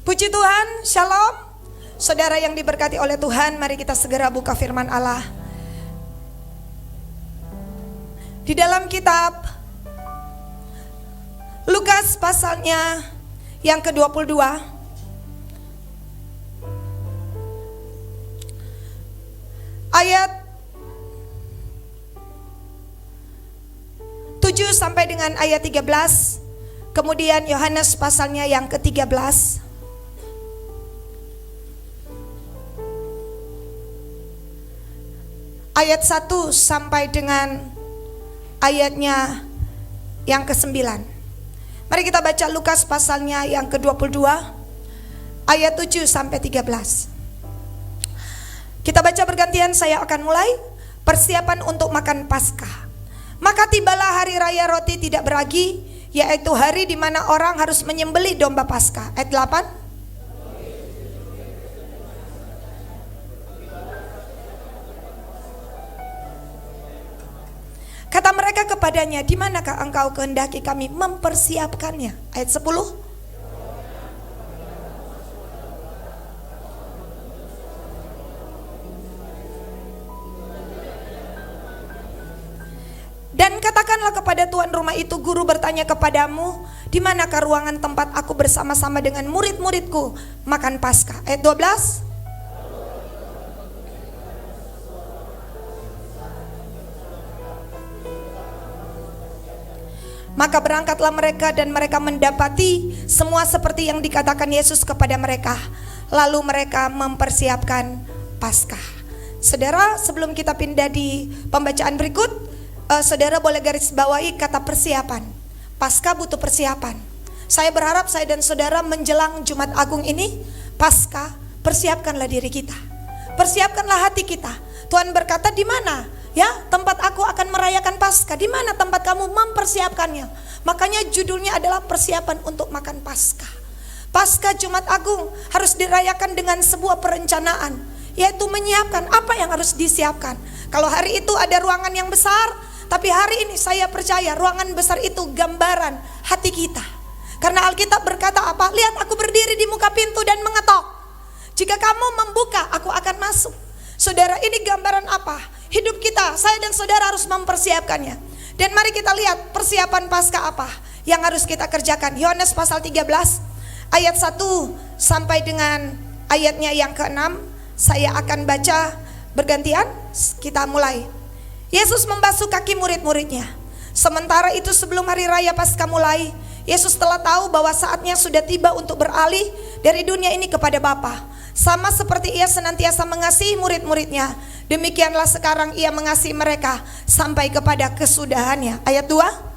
Puji Tuhan, shalom. Saudara yang diberkati oleh Tuhan, mari kita segera buka firman Allah. Di dalam kitab Lukas pasalnya yang ke-22, ayat 7 sampai dengan ayat 13. Kemudian Yohanes pasalnya yang ke-13, ayat 1 sampai dengan ayatnya yang ke-9. Mari kita baca Lukas pasalnya yang ke-22, ayat 7 sampai 13. Kita baca bergantian, saya akan mulai. Persiapan untuk makan Paskah. Maka tibalah hari raya roti tidak beragi, yaitu hari di mana orang harus menyembelih domba Paskah. Ayat 8. Kata mereka kepadanya, di manakah engkau kehendaki kami mempersiapkannya? Ayat 10. Dan katakanlah kepada tuan rumah itu, guru bertanya kepadamu, di manakah ruangan tempat aku bersama-sama dengan murid-muridku makan Paskah? Ayat 12. Maka berangkatlah mereka dan mereka mendapati semua seperti yang dikatakan Yesus kepada mereka. Lalu mereka mempersiapkan Paskah. Saudara, sebelum kita pindah di pembacaan berikut, saudara boleh garis bawahi kata persiapan. Paskah butuh persiapan. Saya berharap saya dan saudara menjelang Jumat Agung ini, Paskah, persiapkanlah diri kita. Persiapkanlah hati kita. Tuhan berkata, di mana? Ya, tempat aku akan merayakan Paskah. Di mana tempat kamu mempersiapkannya? Makanya judulnya adalah persiapan untuk makan Paskah. Paskah Jumat Agung harus dirayakan dengan sebuah perencanaan, yaitu menyiapkan apa yang harus disiapkan. Kalau hari itu ada ruangan yang besar, tapi hari ini saya percaya ruangan besar itu gambaran hati kita. Karena Alkitab berkata apa? Lihat, aku berdiri di muka pintu dan mengetok. Jika kamu membuka, aku akan masuk. Saudara, ini gambaran apa? Hidup kita, saya dan saudara harus mempersiapkannya. Dan mari kita lihat persiapan Paskah apa yang harus kita kerjakan. Yohanes pasal 13 ayat 1 sampai dengan ayatnya yang ke-6. Saya akan baca bergantian, kita mulai. Yesus membasuh kaki murid-muridnya. Sementara itu sebelum hari raya Paskah mulai, Yesus telah tahu bahwa saatnya sudah tiba untuk beralih dari dunia ini kepada Bapa. Sama seperti ia senantiasa mengasihi murid-muridnya, demikianlah sekarang ia mengasihi mereka sampai kepada kesudahannya. Ayat 2.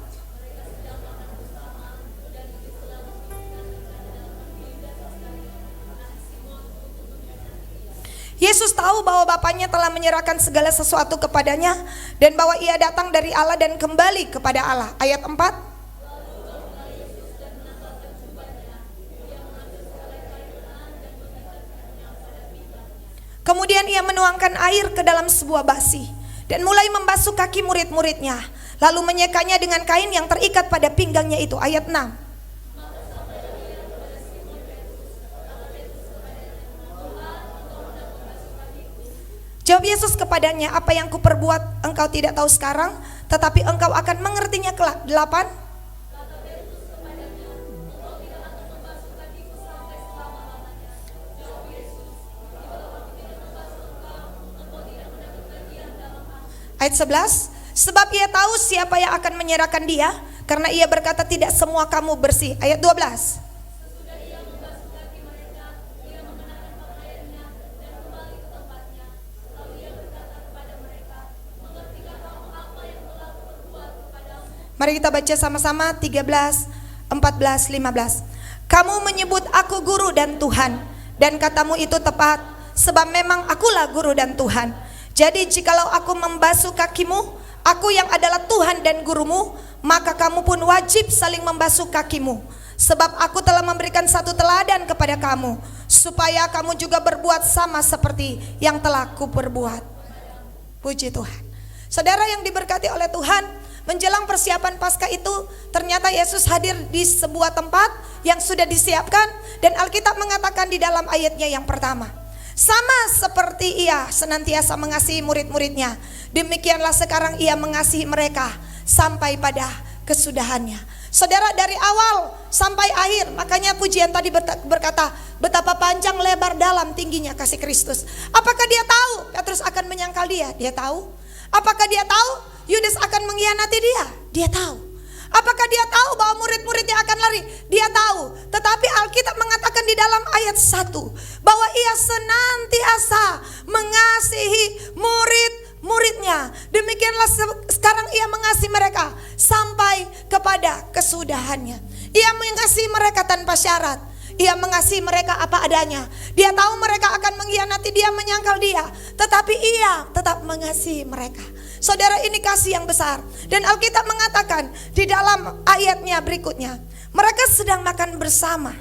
Yesus tahu bahwa Bapaknya telah menyerahkan segala sesuatu kepadanya, dan bahwa ia datang dari Allah dan kembali kepada Allah. Ayat 4. Kemudian ia menuangkan air ke dalam sebuah basi dan mulai membasuh kaki murid-muridnya, lalu menyekanya dengan kain yang terikat pada pinggangnya itu. Ayat 6. Jawab Yesus kepadanya, apa yang kuperbuat engkau tidak tahu sekarang, tetapi engkau akan mengertinya kelak. 8. Ayat 11, sebab ia tahu siapa yang akan menyerahkan dia, karena ia berkata tidak semua kamu bersih. Ayat 12. Mari kita baca sama-sama 13, 14, 15. Kamu menyebut aku guru dan Tuhan, dan katamu itu tepat, sebab memang akulah guru dan Tuhan. Jadi jikalau aku membasuh kakimu, aku yang adalah Tuhan dan gurumu, maka kamu pun wajib saling membasuh kakimu. Sebab aku telah memberikan satu teladan kepada kamu, supaya kamu juga berbuat sama seperti yang telah kuperbuat. Puji Tuhan. Saudara yang diberkati oleh Tuhan, menjelang persiapan Paskah itu ternyata Yesus hadir di sebuah tempat yang sudah disiapkan, dan Alkitab mengatakan di dalam ayatnya yang pertama, sama seperti ia senantiasa mengasihi murid-muridnya, demikianlah sekarang ia mengasihi mereka sampai pada kesudahannya. Saudara, dari awal sampai akhir, makanya pujian tadi berkata betapa panjang, lebar, dalam, tingginya kasih Kristus. Apakah dia tahu Petrus akan menyangkal dia? Dia tahu. Apakah dia tahu Yudas akan mengkhianati dia? Dia tahu. Apakah dia tahu bahwa murid-muridnya akan lari? Dia tahu. Tetapi Alkitab mengatakan di dalam ayat 1 bahwa ia senantiasa mengasihi muridnya. Demikianlah sekarang ia mengasihi mereka sampai kepada kesudahannya. Ia mengasihi mereka tanpa syarat. Ia mengasihi mereka apa adanya. Dia tahu mereka akan mengkhianati dia, menyangkal dia, tetapi ia tetap mengasihi mereka. Saudara, ini kasih yang besar. Dan Alkitab mengatakan di dalam ayatnya berikutnya, mereka sedang makan bersama.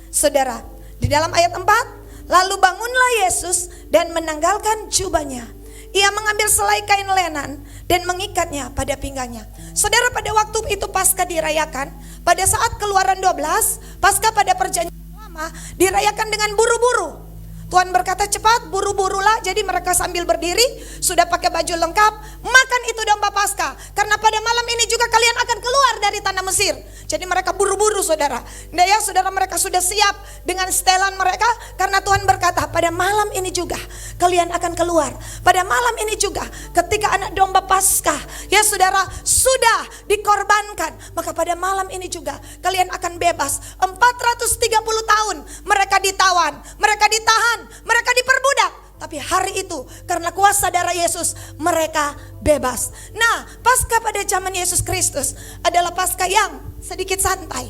Saudara, di dalam ayat 4, lalu bangunlah Yesus dan menanggalkan jubahnya. Ia mengambil selai kain lenan dan mengikatnya pada pinggangnya. Saudara, pada waktu itu Paskah dirayakan, pada saat Keluaran 12, Paskah pada perjanjian lama dirayakan dengan buru-buru. Tuhan berkata cepat, buru-burulah. Jadi mereka sambil berdiri, sudah pakai baju lengkap, makan itu domba Paskah. Karena pada malam ini juga kalian akan keluar dari tanah Mesir. Jadi mereka buru-buru, saudara. Nah ya, saudara, mereka sudah siap dengan setelan mereka. Karena Tuhan berkata pada malam ini juga kalian akan keluar. Pada malam ini juga ketika anak domba Paskah, ya saudara, sudah dikorbankan, maka pada malam ini juga kalian akan bebas. 430 tahun mereka ditawan, mereka ditahan, mereka diperbudak, tapi hari itu karena kuasa darah Yesus mereka bebas. Nah, Paskah pada zaman Yesus Kristus adalah Paskah yang sedikit santai.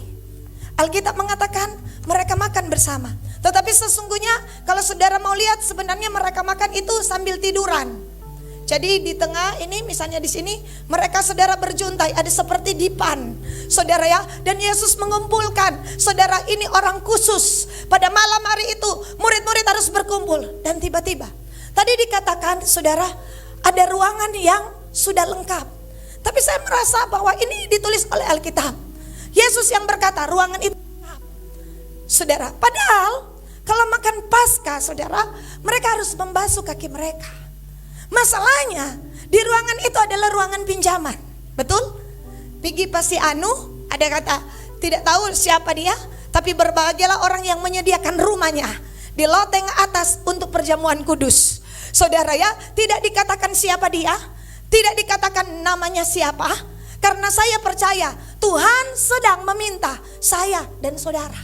Alkitab mengatakan mereka makan bersama, tetapi sesungguhnya kalau saudara mau lihat, sebenarnya mereka makan itu sambil tiduran. Jadi di tengah ini, misalnya di sini, mereka saudara berjuntai, ada seperti dipan, saudara ya. Dan Yesus mengumpulkan, saudara, ini orang khusus. Pada malam hari itu murid-murid harus berkumpul. Dan tiba-tiba tadi dikatakan, saudara, ada ruangan yang sudah lengkap. Tapi saya merasa bahwa ini ditulis oleh Alkitab. Yesus yang berkata ruangan itu lengkap, saudara. Padahal kalau makan Paskah, saudara, mereka harus membasuh kaki mereka. Masalahnya di ruangan itu adalah ruangan pinjaman, betul? Pergi pasti ada kata tidak tahu siapa dia, tapi berbahagialah orang yang menyediakan rumahnya di loteng atas untuk perjamuan kudus. Saudara ya, tidak dikatakan siapa dia, tidak dikatakan namanya siapa, karena saya percaya Tuhan sedang meminta saya dan saudara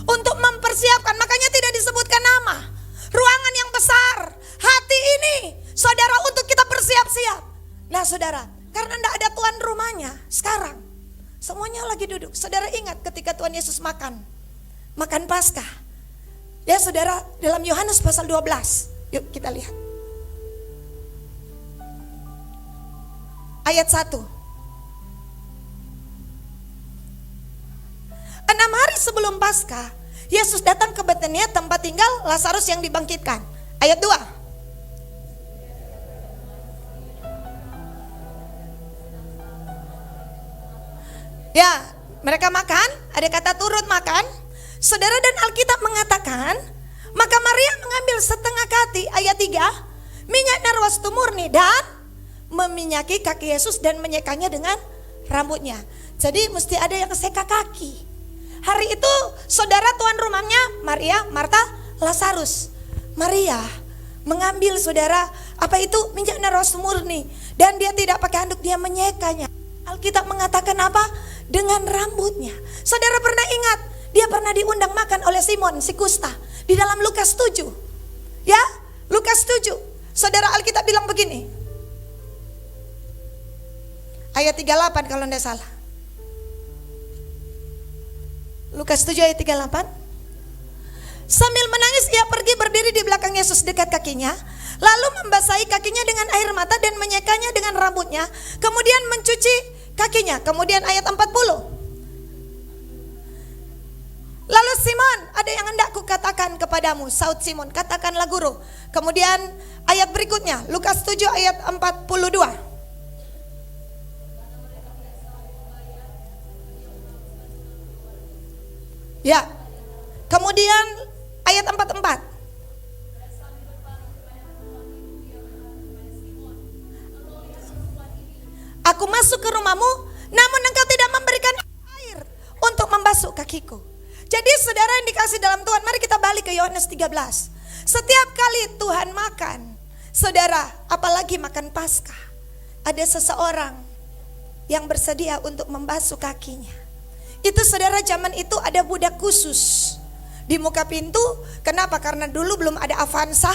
untuk mempersiapkan, makanya tidak disebutkan nama. Ruangan yang besar, hati ini, saudara, untuk kita bersiap-siap. Nah saudara, karena tidak ada tuan rumahnya sekarang, semuanya lagi duduk. Saudara ingat ketika Tuhan Yesus makan Paskah, ya saudara, dalam Yohanes pasal 12. Yuk kita lihat ayat 1. 6 hari sebelum Paskah, Yesus datang ke Betania, tempat tinggal Lazarus yang dibangkitkan. Ayat 2. Ya, mereka makan, ada kata turut makan. Saudara, dan Alkitab mengatakan, maka Maria mengambil setengah kati, ayat 3, minyak narwastu murni dan meminyaki kaki Yesus dan menyekanya dengan rambutnya. Jadi mesti ada yang seka kaki. Hari itu saudara, tuan rumahnya Maria, Marta, Lazarus. Maria mengambil, saudara, apa itu minyak narwastu murni, dan dia tidak pakai handuk, dia menyekanya. Alkitab mengatakan apa? Dengan rambutnya. Saudara pernah ingat, dia pernah diundang makan oleh Simon si kusta di dalam Lukas 7. Ya, Lukas 7. Saudara, Alkitab bilang begini. Ayat 38 kalau tidak salah. Lukas 7 ayat 38. Sambil menangis ia pergi berdiri di belakang Yesus dekat kakinya, lalu membasahi kakinya dengan air mata dan menyekanya dengan rambutnya, kemudian mencuci kakinya. Kemudian ayat 40. Lalu Simon, ada yang hendak kukatakan kepadamu, saut Simon, katakanlah guru. Kemudian ayat berikutnya, Lukas 7 ayat 42. Ya. Kemudian ayat 44. Aku masuk ke rumahmu, namun engkau tidak memberikan air untuk membasuh kakiku. Jadi saudara yang dikasih dalam Tuhan, mari kita balik ke Yohanes 13. Setiap kali Tuhan makan, saudara, apalagi makan Paskah, ada seseorang yang bersedia untuk membasuh kakinya. Itu saudara, zaman itu ada budak khusus di muka pintu. Kenapa? Karena dulu belum ada Avanza,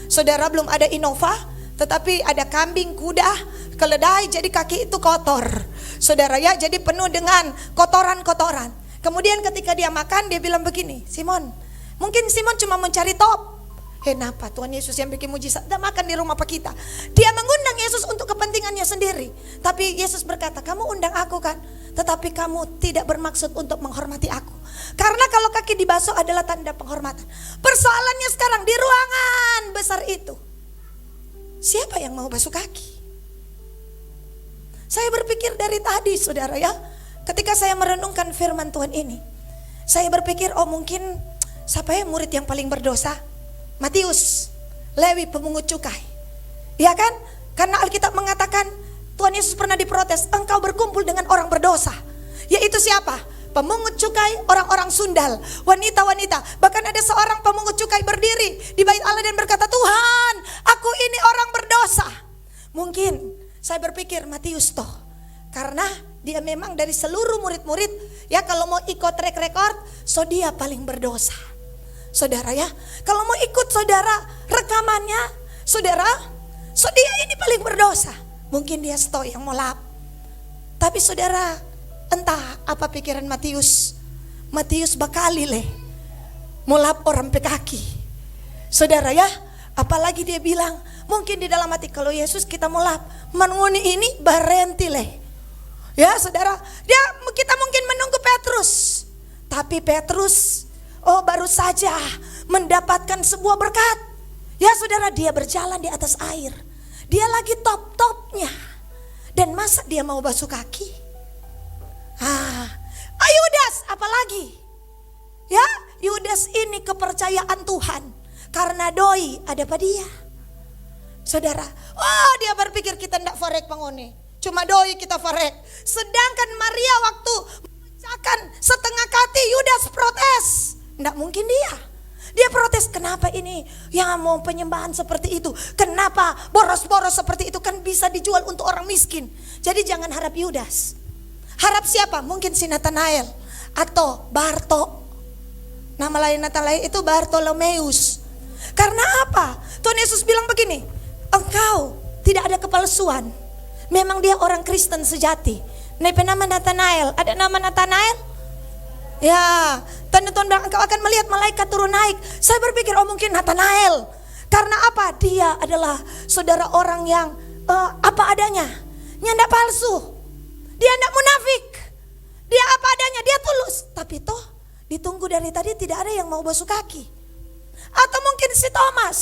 saudara, belum ada Innova, tetapi ada kambing, kuda, keledai, jadi kaki itu kotor, saudara ya, jadi penuh dengan kotoran-kotoran. Kemudian ketika dia makan, dia bilang begini, Simon, mungkin Simon cuma mencari top. Kenapa Tuhan Yesus yang bikin mujizat tidak makan di rumah apa kita? Dia mengundang Yesus untuk kepentingannya sendiri. Tapi Yesus berkata, kamu undang aku kan, tetapi kamu tidak bermaksud untuk menghormati aku. Karena kalau kaki dibasuh adalah tanda penghormatan. Persoalannya sekarang di ruangan besar itu, siapa yang mau basuh kaki? Saya berpikir dari tadi saudara ya, ketika saya merenungkan firman Tuhan ini, saya berpikir, oh mungkin siapa ya murid yang paling berdosa? Matius, Lewi pemungut cukai. Ya kan? Karena Alkitab mengatakan Tuhan Yesus pernah diprotes, engkau berkumpul dengan orang berdosa. Yaitu siapa? Pemungut cukai, orang-orang sundal, wanita-wanita. Bahkan ada seorang pemungut cukai berdiri di bait Allah dan berkata, Tuhan, aku ini orang berdosa. Mungkin saya berpikir Matius toh, karena dia memang dari seluruh murid-murid, ya kalau mau ikut track record, so dia paling berdosa. Saudara ya, kalau mau ikut saudara rekamannya, saudara, so dia ini paling berdosa. Mungkin dia sto yang mau lap. Tapi saudara, entah apa pikiran Matius. Matius bakali leh, mau lap orang pekaki. Saudara ya, apalagi dia bilang, mungkin di dalam hati kalau Yesus kita mau lap, menunggu ini barenti leh. Ya saudara, kita mungkin menunggu Petrus. Tapi Petrus, oh baru saja mendapatkan sebuah berkat. Ya saudara, dia berjalan di atas air. Dia lagi top-topnya. Dan masa dia mau basuh kaki? Yudas apalagi? Ya, Yudas ini kepercayaan Tuhan. Karena doi ada pada dia. Saudara, oh dia berpikir kita ndak farek pangone. Cuma doi kita farek. Sedangkan Maria waktu memecahkan setengah kati, Yudas protes. Nggak mungkin dia. Dia protes, kenapa ini yang mau penyembahan seperti itu? Kenapa boros-boros seperti itu? Kan bisa dijual untuk orang miskin. Jadi jangan harap Yudas. Harap siapa? Mungkin si Nathanael atau Barto. Nama lain Nathanael itu Bartolomeus. Karena apa? Tuhan Yesus bilang begini, engkau tidak ada kepalsuan. Memang dia orang Kristen sejati. Nama Nathanael, ada nama Nathanael? Ya, tanda-tanda bilang engkau akan melihat malaikat turun naik. Saya berpikir oh mungkin Nathanael. Karena apa? Dia adalah saudara orang yang apa adanya. Nyanda palsu. Dia tidak munafik. Dia apa adanya, dia tulus. Tapi toh ditunggu dari tadi tidak ada yang mau basuh kaki. Atau mungkin si Thomas.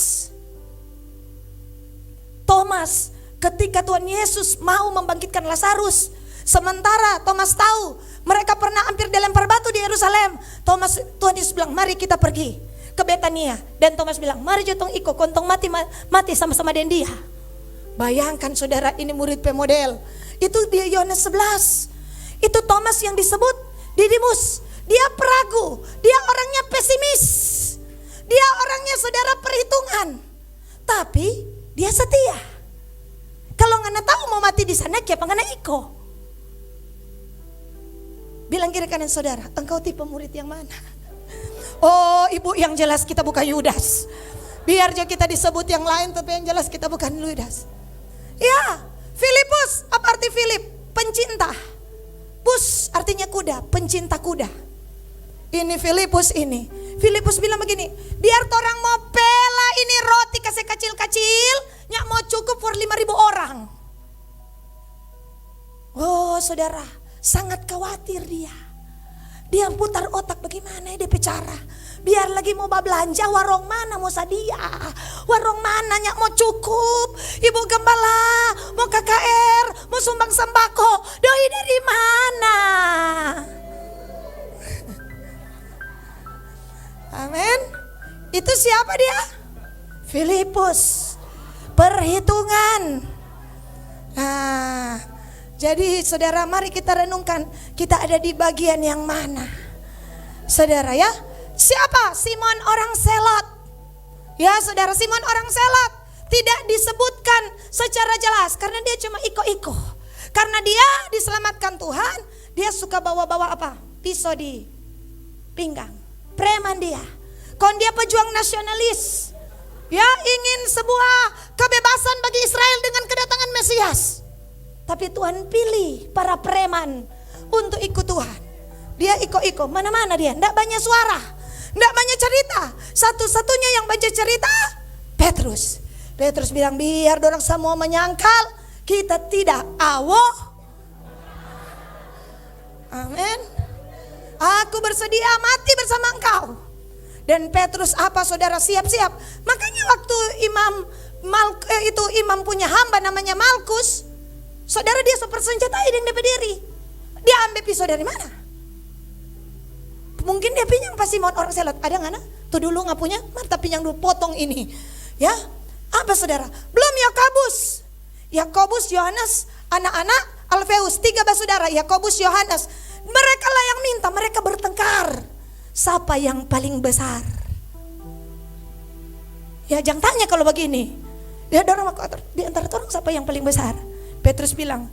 Thomas ketika Tuhan Yesus mau membangkitkan Lazarus. Sementara Thomas tahu mereka pernah hampir dilempar batu di Yerusalem. Tuhan Yesus bilang, mari kita pergi ke Betania. Dan Thomas bilang, mari jotong iko kontong mati sama-sama dengan dia. Bayangkan saudara, ini murid pemodel. Itu di Yohanes 11. Itu Thomas yang disebut Didimus. Dia peragu, dia orangnya pesimis. Dia orangnya saudara perhitungan. Tapi dia setia. Kalau ngana tahu mau mati di sana, siapa ngana iko? Bilang kiri kanan saudara, engkau tipe murid yang mana? Oh ibu, yang jelas kita bukan Yudas. Biar aja kita disebut yang lain, tapi yang jelas kita bukan Yudas. Ya, Filipus, apa arti Filip? Pencinta. Pus artinya kuda, pencinta kuda. Ini Filipus ini. Filipus bilang begini, biar orang mau pela ini roti kasih kecil-kecil, nyak mau cukup for 5.000 orang. Oh saudara, sangat khawatir dia. Dia putar otak bagaimana dia bicara. Biar lagi mau belanja, warung mana mau sadia, warung mana nyak mau cukup, ibu gembala mau KKR, mau sumbang sembako, doi dari mana? Amin. Itu siapa dia? Filipus. Perhitungan. Nah, jadi saudara, mari kita renungkan, kita ada di bagian yang mana? Saudara ya, siapa? Simon orang Selot. Ya saudara, Simon orang Selot tidak disebutkan secara jelas karena dia cuma iko-iko. Karena dia diselamatkan Tuhan, dia suka bawa-bawa apa? Pisau di pinggang. Preman dia. Kon dia pejuang nasionalis. Ya, ingin sebuah kebebasan bagi Israel dengan kedatangan Mesias. Tapi Tuhan pilih para preman untuk ikut Tuhan. Dia iko-iko, mana-mana dia, enggak banyak suara, enggak banyak cerita. Satu-satunya yang banyak cerita Petrus. Petrus bilang, biar dorang semua menyangkal kita tidak awoh. Amin. Aku bersedia mati bersama engkau. Dan Petrus apa saudara, siap-siap. Makanya waktu imam punya hamba namanya Malkus, saudara, dia sepersenjatai dengan berdiri. Dia ambil pisau dari mana? Mungkin dia pinjam pas Simon orang Selot. Ada nggak? Tuh dulu nggak punya, mantap pinjam dulu, potong ini. Ya, apa saudara? Belum Yakobus, Yohanes, anak-anak Alfeus, 3 bersaudara, Yakobus, Yohanes. Mereka lah yang minta, mereka bertengkar. Siapa yang paling besar? Ya jangan tanya kalau begini. Dia dorong di antara orang siapa yang paling besar? Petrus bilang,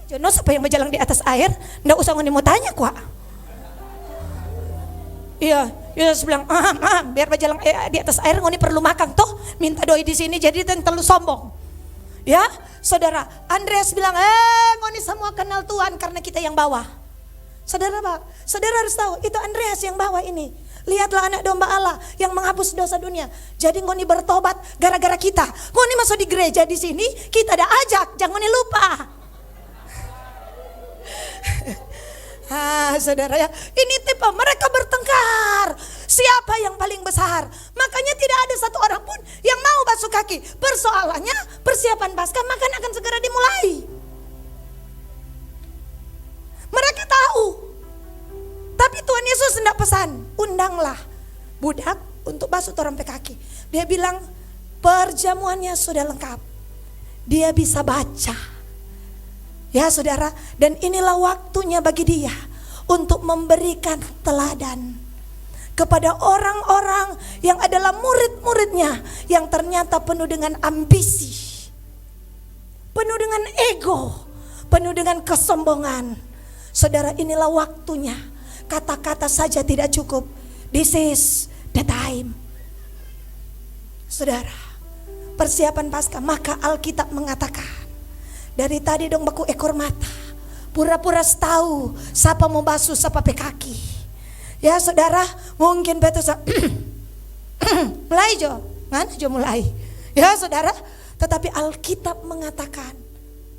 Jono siapa yang berjalan di atas air? Nggak usah ngoni mau tanya kuah. Iya, Yesus bilang, biar berjalan di atas air ngoni perlu makan toh. Minta doi di sini jadi terlalu sombong. Ya, saudara, Andreas bilang, ngoni semua kenal Tuhan karena kita yang bawah. Saudara harus tahu itu Andreas yang bawa ini. Lihatlah anak domba Allah yang menghapus dosa dunia. Jadi ngoni bertobat gara-gara kita. Ngoni masuk di gereja di sini, kita ada ajak, jangan ngoni lupa. Saudara ya, ini tipe mereka bertengkar. Siapa yang paling besar? Makanya tidak ada satu orang pun yang mau basuh kaki. Persoalannya persiapan Paskah makan akan segera dimulai. Mereka tahu. Tapi Tuhan Yesus hendak pesan, undanglah budak untuk basuh orang kaki. Dia bilang perjamuannya sudah lengkap. Dia bisa baca. Ya saudara, dan inilah waktunya bagi dia untuk memberikan teladan kepada orang-orang yang adalah murid-muridnya yang ternyata penuh dengan ambisi, penuh dengan ego, penuh dengan kesombongan. Saudara, inilah waktunya. Kata-kata saja tidak cukup. This is the time. Saudara, persiapan Paskah, maka Alkitab mengatakan, dari tadi dong baku ekor mata, pura-pura tahu siapa mau basuh siapa kaki. Ya saudara, mungkin betul mulai jo, mana jo mulai. Ya saudara, tetapi Alkitab mengatakan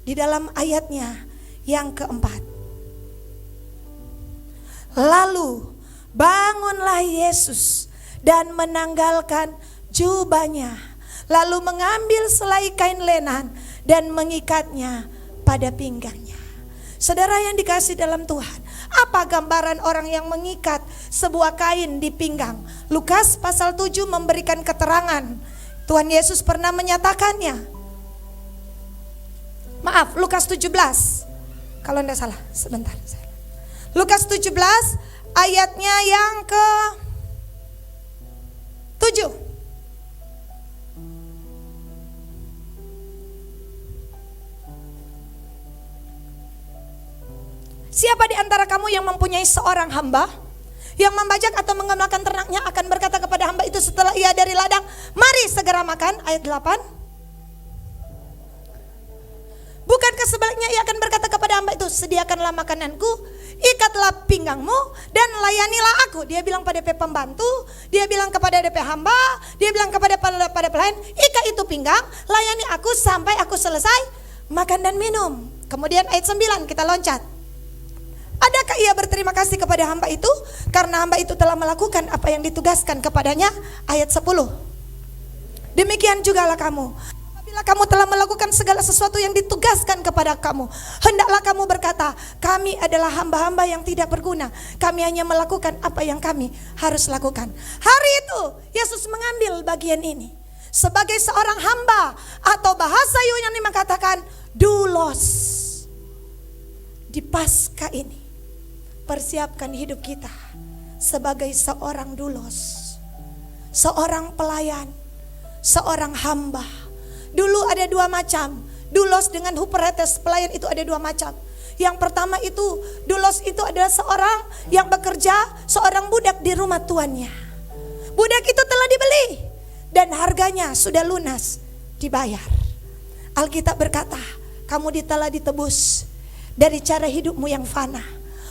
di dalam ayatnya yang keempat, lalu bangunlah Yesus dan menanggalkan jubahnya, lalu mengambil selai kain lenan dan mengikatnya pada pinggangnya. Saudara yang dikasih dalam Tuhan, apa gambaran orang yang mengikat sebuah kain di pinggang? Lukas pasal 7 memberikan keterangan. Tuhan Yesus pernah menyatakannya. Maaf, Lukas 17. Kalau tidak salah, sebentar. Lukas 17 ayatnya yang ke 7. Siapa di antara kamu yang mempunyai seorang hamba yang membajak atau mengamalkan ternaknya akan berkata kepada hamba itu setelah ia dari ladang, mari segera makan. Ayat 8. Bukankah sebaliknya ia akan berkata kepada hamba itu, sediakanlah makananku, ikatlah pinggangmu dan layanilah aku. Dia bilang pada pembantu, dia bilang kepada DP hamba, dia bilang kepada pelayan, ikat itu pinggang, layani aku sampai aku selesai makan dan minum. Kemudian ayat 9 kita loncat. Adakah ia berterima kasih kepada hamba itu karena hamba itu telah melakukan apa yang ditugaskan kepadanya? Ayat 10. Demikian jugalah kamu. Bila kamu telah melakukan segala sesuatu yang ditugaskan kepada kamu, hendaklah kamu berkata, kami adalah hamba-hamba yang tidak berguna. Kami hanya melakukan apa yang kami harus lakukan. Hari itu Yesus mengambil bagian ini sebagai seorang hamba, atau bahasa Yunani mengatakan doulos. Di Paskah ini persiapkan hidup kita sebagai seorang doulos, seorang pelayan, seorang hamba. Dulu ada dua macam, doulos dengan huperetes, pelayan itu ada dua macam. Yang pertama itu, doulos itu adalah seorang yang bekerja, seorang budak di rumah tuannya. Budak itu telah dibeli dan harganya sudah lunas dibayar. Alkitab berkata, kamu telah ditebus dari cara hidupmu yang fana,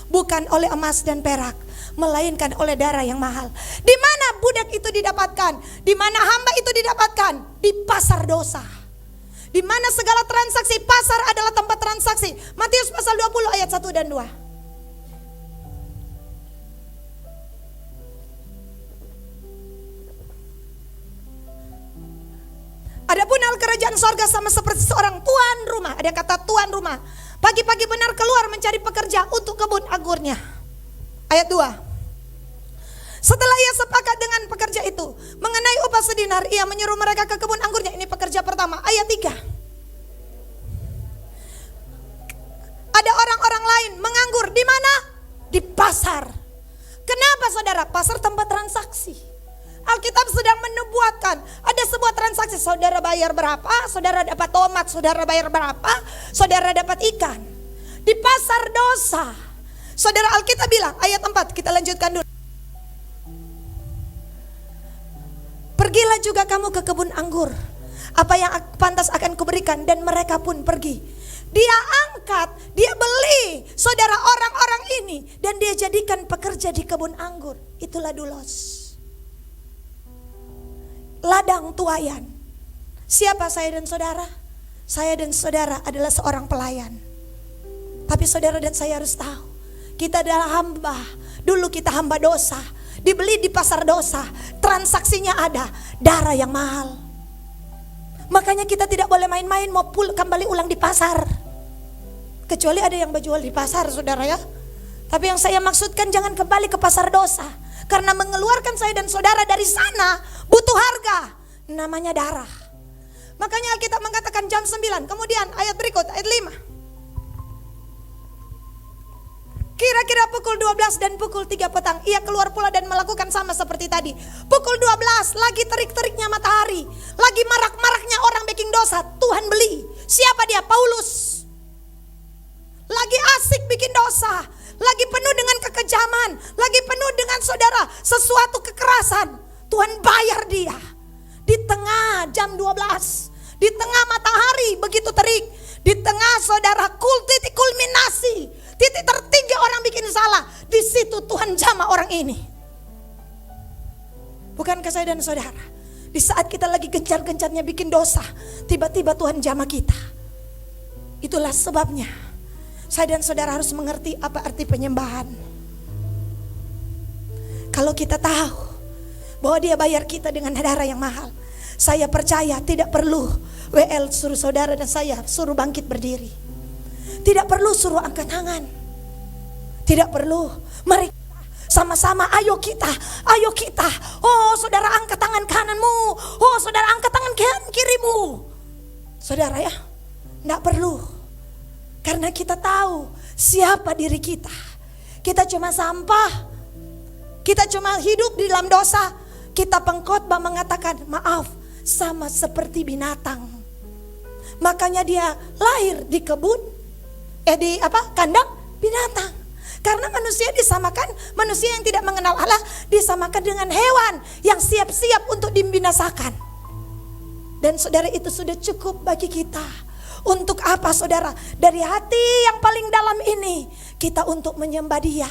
bukan oleh emas dan perak, melainkan oleh darah yang mahal. Di mana budak itu didapatkan? Di mana hamba itu didapatkan? Di pasar dosa. Di mana segala transaksi, pasar adalah tempat transaksi. Matius pasal 20 ayat 1 dan 2. Adapun hal kerajaan sorga sama seperti seorang tuan rumah. Ada kata tuan rumah. Pagi-pagi benar keluar mencari pekerja untuk kebun anggurnya. Ayat 2. Setelah ia sepakat dengan pekerja itu mengenai upah sedinar, ia menyuruh mereka ke kebun anggurnya. Ini pekerja pertama. Ayat 3. Ada orang-orang lain menganggur di mana? Di pasar. Kenapa saudara? Pasar tempat transaksi. Alkitab sedang menubuatkan ada sebuah transaksi. Saudara bayar berapa? Saudara dapat tomat. Saudara bayar berapa? Saudara dapat ikan. Di pasar dosa. Saudara, Alkitab bilang ayat 4, kita lanjutkan dulu. Pergilah juga kamu ke kebun anggur. Apa yang pantas akan kuberikan, dan mereka pun pergi. Dia angkat, dia beli saudara orang-orang ini, dan dia jadikan pekerja di kebun anggur. Itulah doulos. Ladang tuayan. Siapa saya dan saudara? Saya dan saudara adalah seorang pelayan. Tapi saudara dan saya harus tahu, kita adalah hamba. Dulu kita hamba dosa, dibeli di pasar dosa, transaksinya ada, darah yang mahal. Makanya kita tidak boleh main-main mau kembali ulang di pasar. Kecuali ada yang berjual di pasar, saudara ya. Tapi yang saya maksudkan, jangan kembali ke pasar dosa. Karena mengeluarkan saya dan saudara dari sana butuh harga, namanya darah. Makanya Alkitab mengatakan jam 9. Kemudian ayat berikut, ayat 5. Kira-kira pukul 12 dan pukul 3 petang ia keluar pula dan melakukan sama seperti tadi. Pukul 12 lagi terik-teriknya matahari, lagi marak-maraknya orang bikin dosa. Tuhan beli. Siapa dia? Paulus. Lagi asik bikin dosa, lagi penuh dengan kekejaman, lagi penuh dengan saudara sesuatu kekerasan. Tuhan bayar dia. Di tengah jam 12, di tengah matahari begitu terik, di tengah saudara titik kulminasi, titik tertinggi orang bikin salah, di situ Tuhan jamah orang ini. Bukankah saya dan saudara, di saat kita lagi gencar-gencarnya bikin dosa, tiba-tiba Tuhan jamah kita. Itulah sebabnya saya dan saudara harus mengerti apa arti penyembahan. Kalau kita tahu bahwa dia bayar kita dengan darah yang mahal, saya percaya tidak perlu WL suruh saudara dan saya suruh bangkit berdiri. Tidak perlu suruh angkat tangan. Tidak perlu. Mari sama-sama, ayo kita. Oh saudara, angkat tangan kananmu. Oh saudara, angkat tangan kirimu. Saudara ya, tidak perlu. Karena kita tahu siapa diri kita. Kita cuma sampah. Kita cuma hidup di dalam dosa. Kita pengkhotbah mengatakan maaf, sama seperti binatang. Makanya dia lahir di kebun, kandang binatang. Karena manusia disamakan, manusia yang tidak mengenal Allah disamakan dengan hewan yang siap-siap untuk dibinasakan. Dan saudara, itu sudah cukup bagi kita. Untuk apa saudara? Dari hati yang paling dalam ini kita untuk menyembah Dia.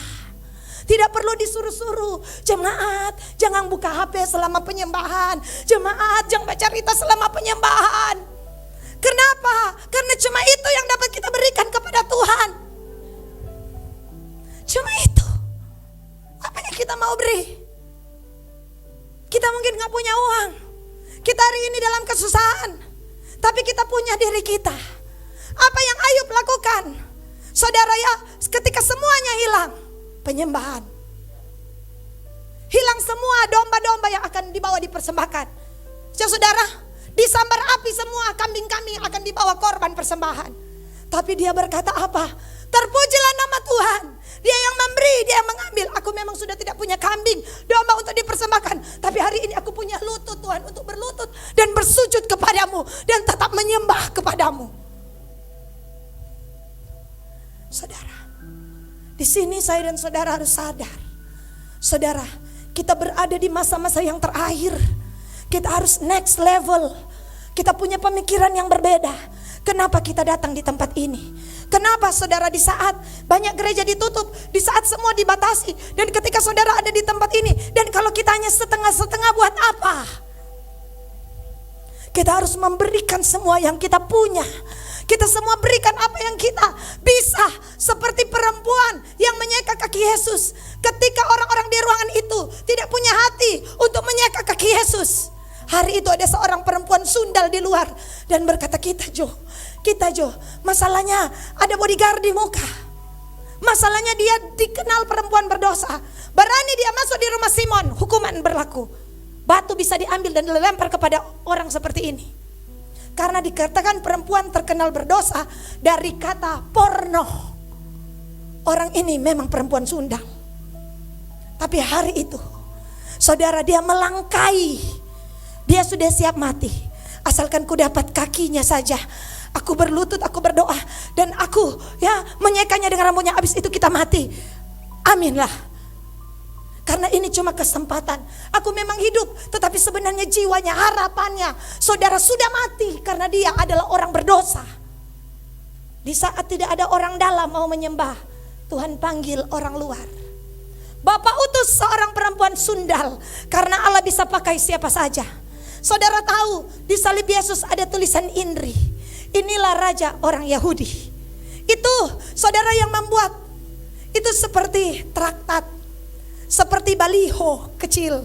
Tidak perlu disuruh-suruh. Jemaat, jangan buka HP selama penyembahan. Jemaat, jangan baca cerita selama penyembahan. Kenapa? Karena cuma itu yang dapat kita berikan kepada Tuhan. Cuma itu. Apa yang kita mau beri? Kita mungkin gak punya uang. Kita hari ini dalam kesusahan. Tapi kita punya diri kita. Apa yang Ayub lakukan? Saudara ya, ketika semuanya hilang, penyembahan. Hilang semua domba-domba yang akan dibawa dipersembahkan. Ya saudara, disambar api semua kambing-kambing akan dibawa korban persembahan. Tapi dia berkata apa? Terpujilah nama Tuhan. Dia yang memberi, dia yang mengambil. Aku memang sudah tidak punya kambing, domba untuk dipersembahkan. Tapi hari ini aku punya lutut Tuhan untuk berlutut dan bersujud kepadamu. Dan tetap menyembah kepadamu. Saudara, di sini saya dan saudara harus sadar. Saudara, kita berada di masa-masa yang terakhir. Kita harus next level. Kita punya pemikiran yang berbeda. Kenapa kita datang di tempat ini? Kenapa saudara di saat banyak gereja ditutup, di saat semua dibatasi, dan ketika saudara ada di tempat ini, dan kalau kita hanya setengah-setengah buat apa? Kita harus memberikan semua yang kita punya. Kita semua berikan apa yang kita bisa. Seperti perempuan yang menyeka kaki Yesus. Ketika orang-orang di ruangan itu tidak punya hati untuk menyeka kaki Yesus, hari itu ada seorang perempuan sundal di luar dan berkata, kita Jo, masalahnya ada bodyguard di muka. Masalahnya dia dikenal perempuan berdosa. Berani dia masuk di rumah Simon, hukuman berlaku. Batu bisa diambil dan dilempar kepada orang seperti ini. Karena dikatakan perempuan terkenal berdosa dari kata porno. Orang ini memang perempuan sundal. Tapi hari itu, saudara, dia melangkai. Dia sudah siap mati. Asalkan ku dapat kakinya saja. Aku berlutut, aku berdoa. Dan aku menyekanya dengan rambutnya. Habis itu kita mati. Aminlah. Karena ini cuma kesempatan. Aku memang hidup, tetapi sebenarnya jiwanya, harapannya, saudara sudah mati. Karena dia adalah orang berdosa. Di saat tidak ada orang dalam mau menyembah, Tuhan panggil orang luar. Bapak utus seorang perempuan sundal. Karena Allah bisa pakai siapa saja. Saudara tahu di salib Yesus ada tulisan INRI. Inilah raja orang Yahudi. Itu saudara yang membuat. Itu seperti traktat, seperti baliho kecil.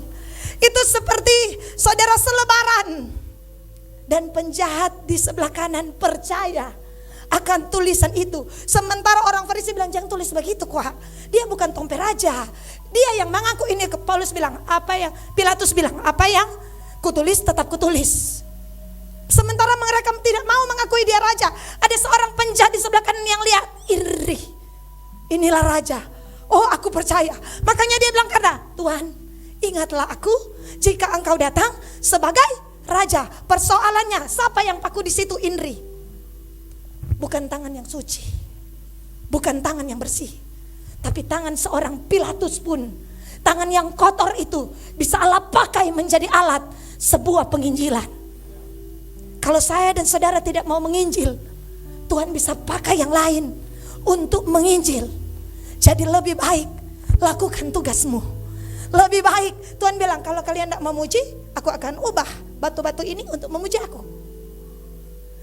Itu seperti saudara selebaran. Dan penjahat di sebelah kanan percaya akan tulisan itu. Sementara orang Farisi bilang, jangan tulis begitu kok. Dia bukan tompe raja. Dia yang mengaku ini. Paulus bilang, Pilatus bilang, apa yang kutulis tetap kutulis. Sementara mereka tidak mau mengakui dia raja. Ada seorang penjahat di sebelah kanan yang lihat, iri. Inilah raja. Oh, aku percaya. Makanya dia bilang, karena Tuhan, ingatlah aku jika engkau datang sebagai raja. Persoalannya, siapa yang paku di situ? INRI. Bukan tangan yang suci, bukan tangan yang bersih, tapi tangan seorang Pilatus pun, tangan yang kotor itu bisa Allah pakai menjadi alat sebuah penginjilan. Kalau saya dan saudara tidak mau menginjil, Tuhan bisa pakai yang lain untuk menginjil. Jadi lebih baik lakukan tugasmu. Lebih baik Tuhan bilang, kalau kalian tidak memuji, aku akan ubah batu-batu ini untuk memuji aku.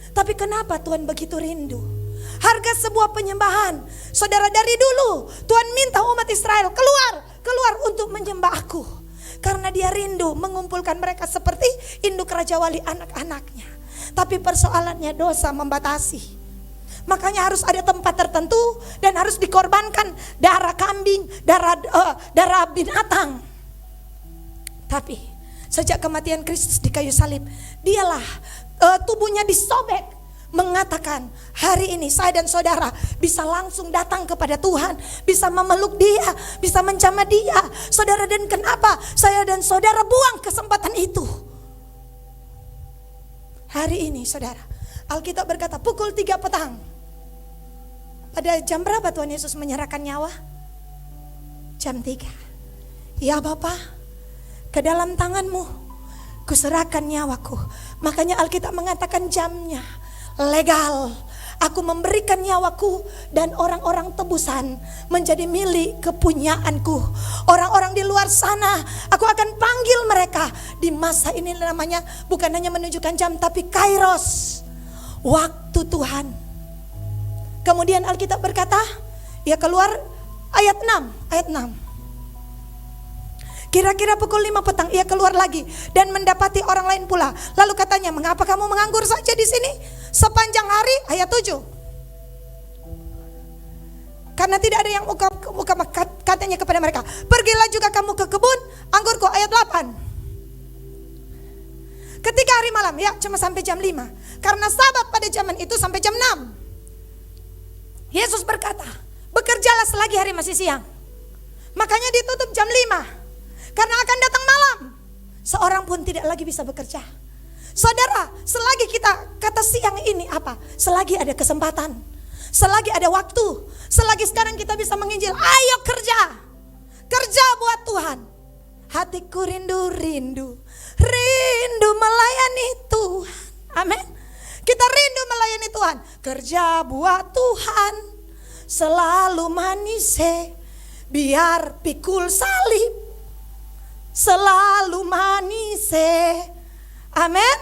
Tapi kenapa Tuhan begitu rindu? Harga sebuah penyembahan. Saudara, dari dulu Tuhan minta umat Israel keluar untuk menyembah aku. Karena dia rindu mengumpulkan mereka seperti induk Raja Wali anak-anaknya. Tapi persoalannya dosa membatasi. Makanya harus ada tempat tertentu dan harus dikorbankan darah kambing, darah binatang. Tapi sejak kematian Kristus di kayu salib, dialah tubuhnya disobek, mengatakan hari ini saya dan saudara bisa langsung datang kepada Tuhan, bisa memeluk dia, bisa menjamah dia. Saudara, dan kenapa saya dan saudara buang kesempatan itu? Hari ini saudara, Alkitab berkata pukul 3 petang. Pada jam berapa Tuhan Yesus menyerahkan nyawa? Jam 3. Ya Bapa, ke dalam tanganmu kuserahkan nyawaku. Makanya Alkitab mengatakan jamnya legal. Aku memberikan nyawaku dan orang-orang tebusan menjadi milik kepunyaanku. Orang-orang di luar sana aku akan panggil mereka. Di masa ini namanya bukan hanya menunjukkan jam, tapi kairos, waktu Tuhan. Kemudian Alkitab berkata, ya keluar ayat 6. Kira-kira pukul 5 petang ia keluar lagi dan mendapati orang lain pula. Lalu katanya, mengapa kamu menganggur saja di sini sepanjang hari? Ayat 7. Karena tidak ada yang katanya kepada mereka, pergilah juga kamu ke kebun anggurku. Ayat 8. Ketika hari malam, ya cuma sampai jam 5. Karena sabat pada zaman itu sampai jam 6. Yesus berkata, bekerjalah selagi hari masih siang. Makanya ditutup jam 5. Karena akan datang malam, seorang pun tidak lagi bisa bekerja. Saudara, selagi kita kata siang ini apa? Selagi ada kesempatan, selagi ada waktu, selagi sekarang kita bisa menginjil, ayo kerja. Kerja buat Tuhan. Hatiku rindu melayani Tuhan. Amin. Kita rindu melayani Tuhan. Kerja buat Tuhan, selalu manis, biar pikul salib selalu manis. Amin.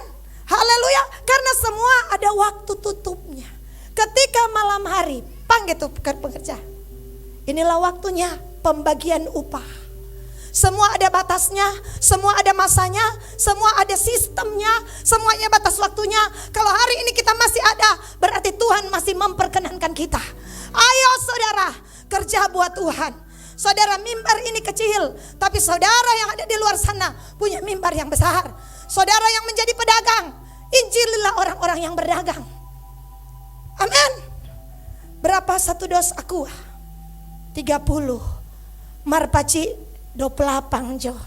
Haleluya. Karena semua ada waktu tutupnya. Ketika malam hari, panggil tuh pekerja. Inilah waktunya pembagian upah. Semua ada batasnya, semua ada masanya, semua ada sistemnya, semuanya batas waktunya. Kalau hari ini kita masih ada, berarti Tuhan masih memperkenankan kita. Ayo saudara, kerja buat Tuhan. Saudara, mimbar ini kecil, tapi saudara yang ada di luar sana punya mimbar yang besar. Saudara yang menjadi pedagang, injililah orang-orang yang berdagang. Amin. Berapa satu dos aku? 30. Marpaci 28 jo.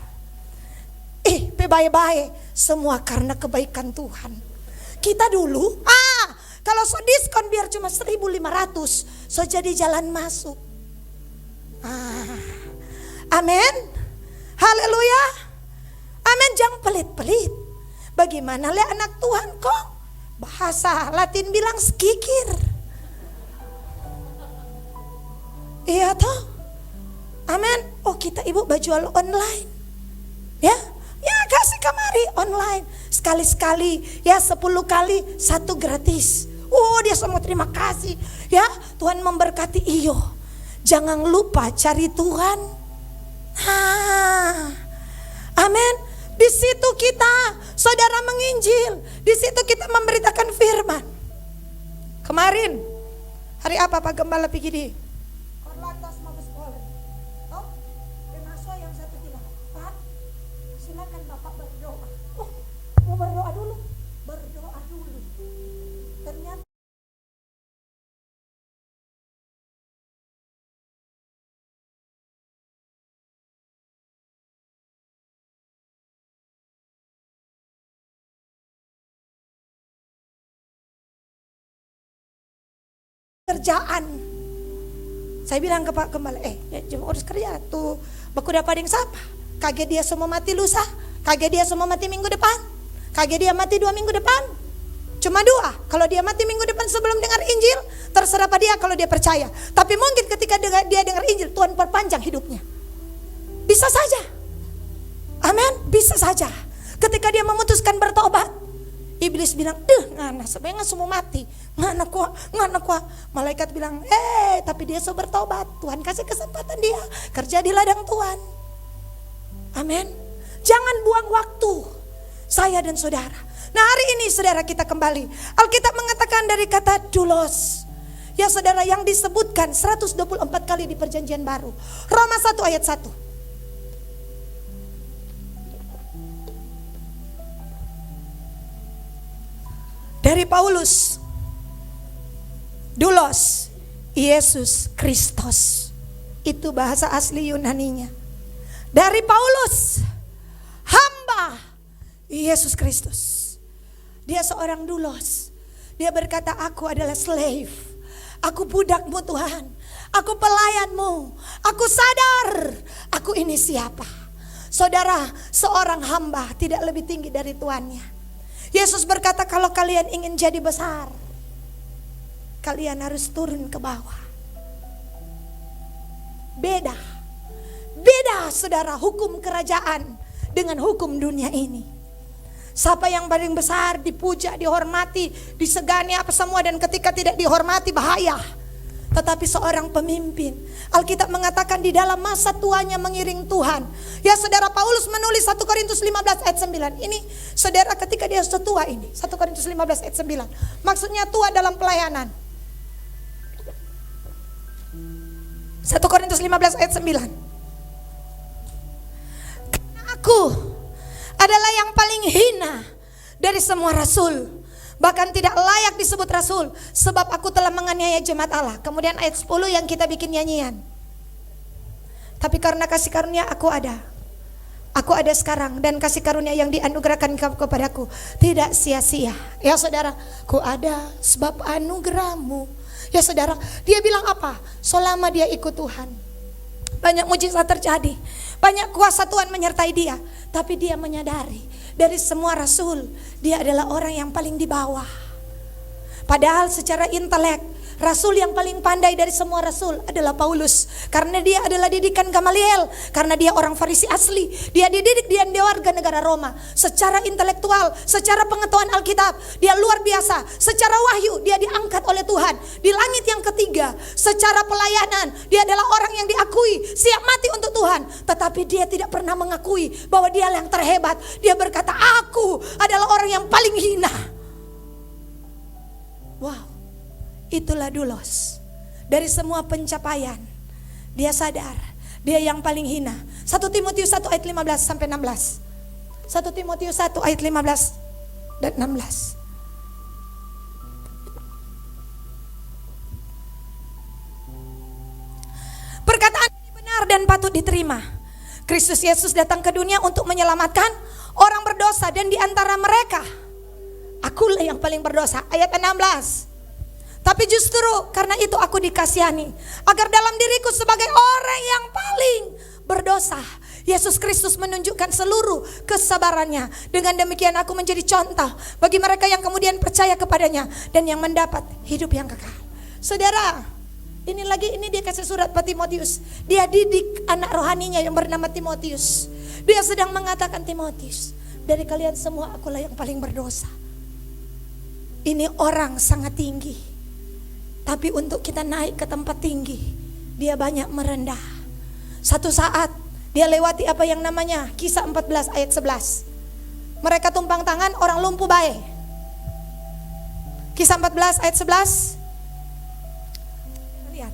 Baik-baik, semua karena kebaikan Tuhan. Kita dulu, kalau so diskon biar cuma 1.500, so jadi jalan masuk. Amin. Haleluya. Amin. Jangan pelit-pelit. Bagaimana le anak Tuhan kok bahasa Latin bilang skikir. Iya toh. Amin. Oh kita ibu jual online. Ya kasih kemari online. Sekali-sekali ya 10 kali 1 gratis. Oh dia semua terima kasih. Ya Tuhan memberkati iyo. Jangan lupa cari Tuhan. Amin. Di situ kita saudara menginjil, di situ kita memberitakan firman. Kemarin hari apa Pak Gembala pergi di Korlantas Mabes Polri? Oh, mahasiswa yang satu bilang, Pak, silakan Bapak berdoa. Oh, mau berdoa dulu? Berdoa dulu. Ternyata kerjaan. Saya bilang ke Pak Gembala, cuma urus kerja tuh. Baku dapat yang siapa? Kaget dia semua mati lusa, kaget dia semua mati minggu depan, kaget dia mati 2 minggu depan. Cuma 2. Kalau dia mati minggu depan sebelum dengar Injil, terserah pada dia kalau dia percaya. Tapi mungkin ketika dia dengar Injil, Tuhan perpanjang hidupnya. Bisa saja. Amin, bisa saja. Ketika dia memutuskan bertobat, iblis bilang, ngana sebenarnya semua mati, ngana kuah. Malaikat bilang, tapi dia so bertobat. Tuhan kasih kesempatan dia kerja di ladang Tuhan. Amin. Jangan buang waktu, saya dan saudara. Nah hari ini saudara kita kembali. Alkitab mengatakan dari kata doulos. Ya saudara, yang disebutkan 124 kali di perjanjian baru. Roma 1 ayat 1. Dari Paulus, doulos, Yesus Kristus. Itu bahasa asli Yunaninya. Dari Paulus, hamba Yesus Kristus. Dia seorang doulos. Dia berkata, aku adalah slave. Aku budakmu Tuhan. Aku pelayanmu. Aku sadar, aku ini siapa. Saudara, seorang hamba tidak lebih tinggi dari tuannya. Yesus berkata, kalau kalian ingin jadi besar, kalian harus turun ke bawah. Beda saudara, hukum kerajaan dengan hukum dunia ini. Siapa yang paling besar dipuja, dihormati, disegani apa semua, dan ketika tidak dihormati bahaya. tetapi seorang pemimpin. Alkitab mengatakan di dalam masa tuanya mengiring Tuhan. Ya saudara, Paulus menulis 1 Korintus 15 ayat 9. Ini saudara ketika dia setua ini, 1 Korintus 15 ayat 9. Maksudnya tua dalam pelayanan. 1 Korintus 15 ayat 9. Karena aku adalah yang paling hina dari semua rasul, bahkan tidak layak disebut rasul, sebab aku telah menganiaya jemaat Allah. Kemudian ayat 10 yang kita bikin nyanyian. Tapi karena kasih karunia aku ada sekarang, dan kasih karunia yang dianugerahkan kepadaku tidak sia-sia. Ya saudara, ku ada sebab anugerahmu. Ya saudara, dia bilang apa? Selama dia ikut Tuhan, banyak mujizat terjadi, banyak kuasa Tuhan menyertai dia. Tapi dia menyadari dari semua rasul, dia adalah orang yang paling di bawah. Padahal secara intelek, rasul yang paling pandai dari semua rasul adalah Paulus. Karena dia adalah didikan Gamaliel. Karena dia orang Farisi asli. Dia dididik di warga negara Roma. Secara intelektual, secara pengetahuan Alkitab, dia luar biasa. Secara wahyu, dia diangkat oleh Tuhan. Di langit yang ketiga, secara pelayanan, dia adalah orang yang diakui, siap mati untuk Tuhan. Tetapi dia tidak pernah mengakui bahwa dia yang terhebat. Dia berkata, aku adalah orang yang paling hina. Wow. Itulah Dulos. Dari semua pencapaian, dia sadar dia yang paling hina. 1 Timotius 1 ayat 15 sampai 16. 1 Timotius 1 ayat 15 dan 16. Perkataan ini benar dan patut diterima. Kristus Yesus datang ke dunia untuk menyelamatkan orang berdosa, dan di antara mereka akulah yang paling berdosa. Ayat 16. Tapi justru karena itu aku dikasihani, agar dalam diriku sebagai orang yang paling berdosa, Yesus Kristus menunjukkan seluruh kesabarannya. Dengan demikian aku menjadi contoh bagi mereka yang kemudian percaya kepadanya dan yang mendapat hidup yang kekal. Saudara, ini dia kasih surat buat Timotius. Dia didik anak rohaninya yang bernama Timotius. Dia sedang mengatakan, Timotius, dari kalian semua akulah yang paling berdosa. Ini orang sangat tinggi, tapi untuk kita naik ke tempat tinggi, dia banyak merendah. Satu saat dia lewati apa yang namanya Kisah 14 ayat 11. Mereka tumpang tangan orang lumpuh baik. Kisah 14 ayat 11. Lihat.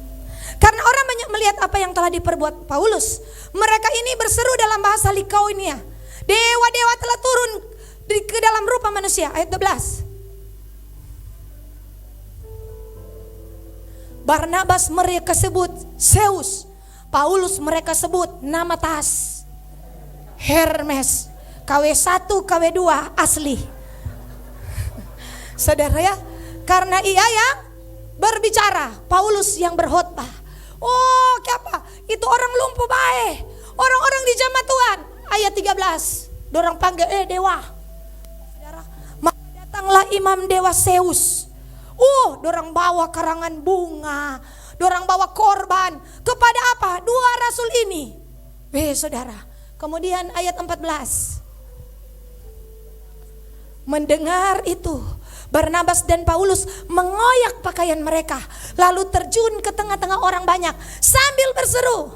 Karena orang banyak melihat apa yang telah diperbuat Paulus, mereka ini berseru dalam bahasa Likaonia, dewa-dewa telah turun ke dalam rupa manusia. Ayat 12. Barnabas mereka sebut Zeus, Paulus mereka sebut nama tas Hermes, KW1 KW2 asli. Saudara ya, karena ia yang berbicara, Paulus yang berkhotbah. Oh, apa? Itu orang lumpuh baik, orang-orang di jemaat Tuhan. Ayat 13, dorang panggil dewa. Saudara, maka datanglah imam dewa Zeus. Dorang bawa karangan bunga, dorang bawa korban kepada apa? Dua rasul ini. Saudara, kemudian ayat 14. Mendengar itu, Barnabas dan Paulus mengoyak pakaian mereka, lalu terjun ke tengah-tengah orang banyak sambil berseru,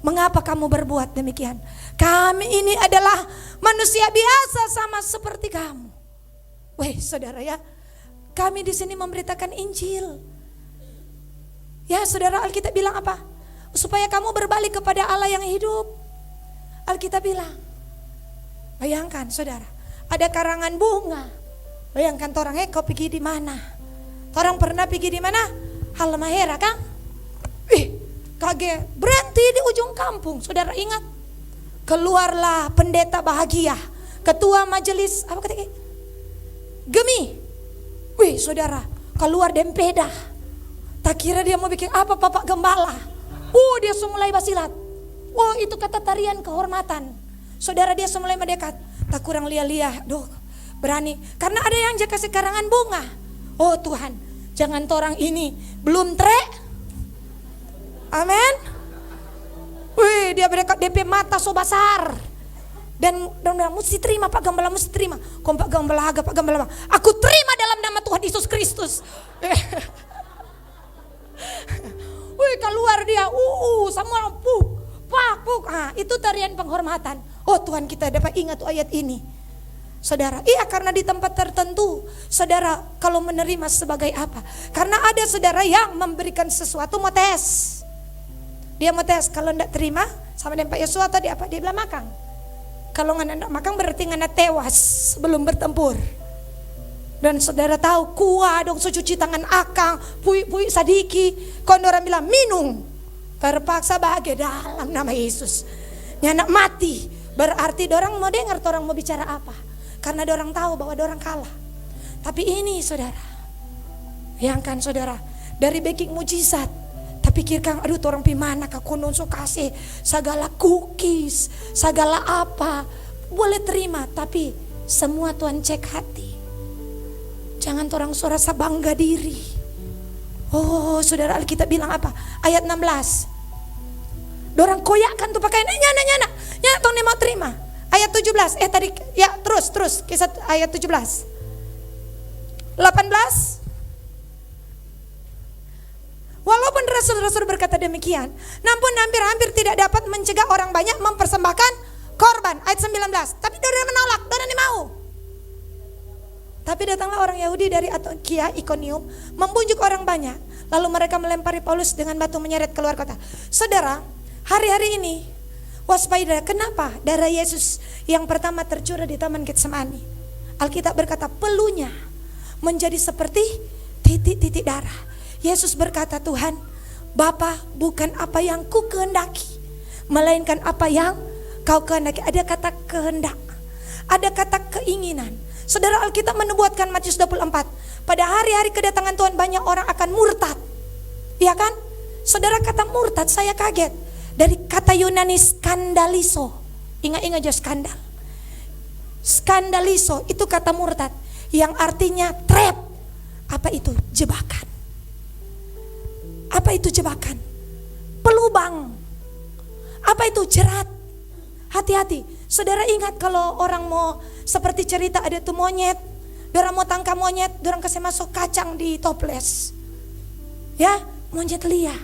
mengapa kamu berbuat demikian? Kami ini adalah manusia biasa sama seperti kamu. Saudara ya, kami di sini memberitakan Injil. Ya saudara, Alkitab bilang apa? Supaya kamu berbalik kepada Allah yang hidup. Alkitab bilang, bayangkan saudara, ada karangan bunga. Bayangkan orangnya kau pergi di mana? Orang pernah pergi di mana? Halmahera kan? Kaget, berhenti di ujung kampung. Saudara ingat? Keluarlah pendeta bahagia, ketua majelis apa kata? Gemi. Saudara, keluar dempeda. Tak kira dia mau bikin apa Bapak Gembala. Dia mulai basilat. Itu kata tarian kehormatan. Saudara, dia mulai mendekat. Tak kurang lia-lia, berani. Karena ada yang kasih karangan bunga. Tuhan, jangan orang ini belum trek. Amin. Dia berdekat DP mata so besar. Dan bilang, mesti terima Pak Gembala, mesti terima. Pak Gembala, aku terima dalam dalam nama Tuhan Yesus Kristus. Wih, keluar dia, semua puk. Itu tarian penghormatan. Oh Tuhan, kita dapat ingat ayat ini. Saudara, iya, karena di tempat tertentu, saudara kalau menerima sebagai apa? Karena ada saudara yang memberikan sesuatu mau tes. Dia mau tes, kalau tidak terima sama dengan Pak Yosua tadi apa? Dia bilang makan. Kalau nggak makan berarti nggak tewas sebelum bertempur. Dan saudara tahu kuah dong, cuci tangan akang, pui sadiki. Kalau orang bilang minum, terpaksa bahagia dalam nama Yesus. Nyanak mati, berarti dorang mau dengar, orang mau bicara apa? Karena dorang tahu bahwa dorang kalah. Tapi ini saudara, bayangkan saudara, dari baking mujizat, tapi pikirkan, aduh orang pimana kak konon so kasih segala cookies, segala apa, boleh terima, tapi semua Tuhan cek hati. Jangan orang rasa bangga diri. Oh saudara, Alkitab bilang apa? Ayat 16. Dorang koyakkan tuh pakaian, nyana tong dia mau terima. Ayat 17, tadi ya terus kisah ayat 17. 18. Walaupun rasul-rasul berkata demikian, namun hampir tidak dapat mencegah orang banyak mempersembahkan korban. Ayat 19. Tapi dia menolak, dia mau. Tapi datanglah orang Yahudi dari Antiokhia, Ikonium, membujuk orang banyak. Lalu mereka melempari Paulus dengan batu menyeret keluar kota. Saudara, hari-hari ini waspada, kenapa darah Yesus yang pertama tercurah di Taman Getsemani? Alkitab berkata peluhnya menjadi seperti titik-titik darah. Yesus berkata, Tuhan, Bapa, bukan apa yang ku kehendaki, melainkan apa yang kau kehendaki. Ada kata kehendak, ada kata keinginan. Saudara, Alkitab menubuatkan Matius 24, pada hari-hari kedatangan Tuhan banyak orang akan murtad. Ya kan? Saudara, kata murtad saya kaget. Dari kata Yunani skandaliso. Ingat-ingat aja skandal. Skandaliso itu kata murtad yang artinya trap. Apa itu? Jebakan. Apa itu jebakan? Pelubang. Apa itu? Jerat. Hati-hati. Saudara ingat kalau orang mau seperti cerita ada tuh monyet, dorang mau tangkap monyet, dorang kasih masuk kacang di toples. Ya, monyet liar.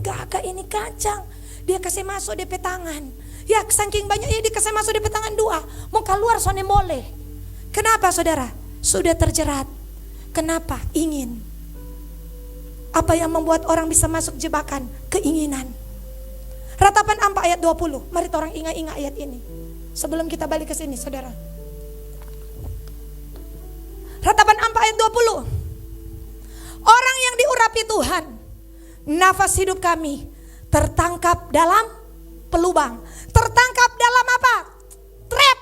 Gagak ini kacang. Dia kasih masuk DP tangan. Ya, saking banyaknya dia kasih masuk DP tangan 2. Mau keluar soalnya boleh. Kenapa saudara? Sudah terjerat. Kenapa? Ingin. Apa yang membuat orang bisa masuk jebakan? Keinginan. Ratapan Ampa ayat 20. Mari orang ingat-ingat ayat ini sebelum kita balik ke sini saudara. Ratapan Ampa ayat 20. Orang yang diurapi Tuhan, nafas hidup kami tertangkap dalam pelubang. Tertangkap dalam apa? Trap.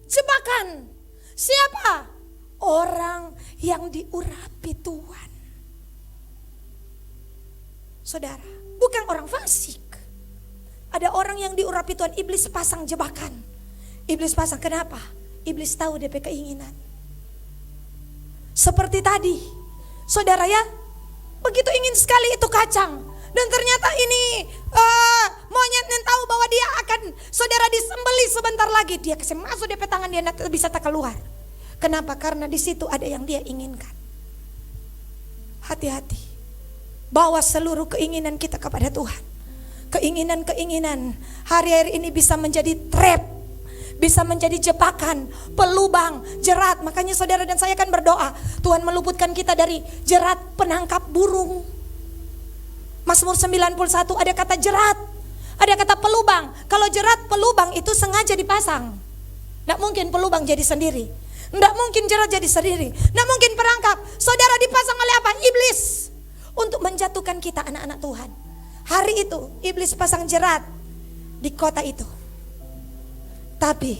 Jebakan. Siapa? Orang yang diurapi Tuhan. Saudara, bukan orang fasik. Ada orang yang diurapi Tuhan, iblis pasang jebakan. Iblis pasang, kenapa? Iblis tahu DP keinginan. Seperti tadi, saudara ya, begitu ingin sekali itu kacang. Dan ternyata ini monyet yang tahu bahwa dia akan saudara disembeli sebentar lagi. Dia kasih masuk DP tangan, dia bisa tak keluar. Kenapa? Karena di situ ada yang dia inginkan. Hati-hati. Bawa seluruh keinginan kita kepada Tuhan. Keinginan-keinginan hari-hari ini bisa menjadi trap, bisa menjadi jebakan, pelubang, jerat. Makanya saudara dan saya akan berdoa, Tuhan meluputkan kita dari jerat penangkap burung. Mazmur 91 ada kata jerat, ada kata pelubang. Kalau jerat pelubang itu sengaja dipasang. Tidak mungkin pelubang jadi sendiri. Tidak mungkin jerat jadi sendiri. Tidak mungkin perangkap. Saudara dipasang oleh apa? Iblis. Untuk menjatuhkan kita anak-anak Tuhan. Hari itu iblis pasang jerat di kota itu. Tapi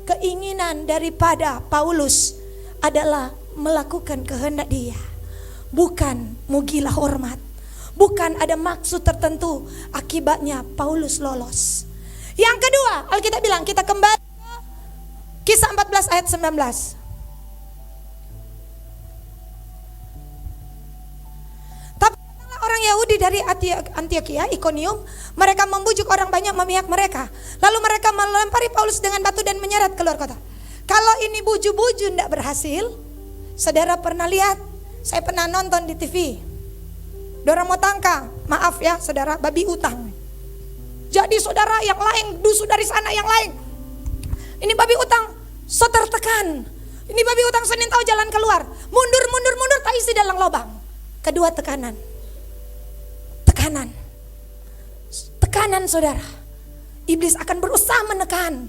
keinginan daripada Paulus adalah melakukan kehendak dia. Bukan mugilah hormat. Bukan ada maksud tertentu, akibatnya Paulus lolos. Yang kedua, Alkitab bilang kita kembali ke Kisah 14 ayat 19. Tapi orang Yahudi dari Antiokhia, Ikonium, mereka membujuk orang banyak memihak mereka. Lalu mereka melempari Paulus dengan batu dan menyeret keluar kota. Kalau ini buju-buju tidak berhasil, saudara pernah lihat, saya pernah nonton di TV, dorang mau tangka, maaf ya saudara, babi utang. Jadi saudara yang lain, dusu dari sana yang lain, ini babi utang, so tertekan. Ini babi utang Senin tahu jalan keluar, mundur, tak isi dalam lubang. Kedua tekanan saudara. Iblis akan berusaha menekan.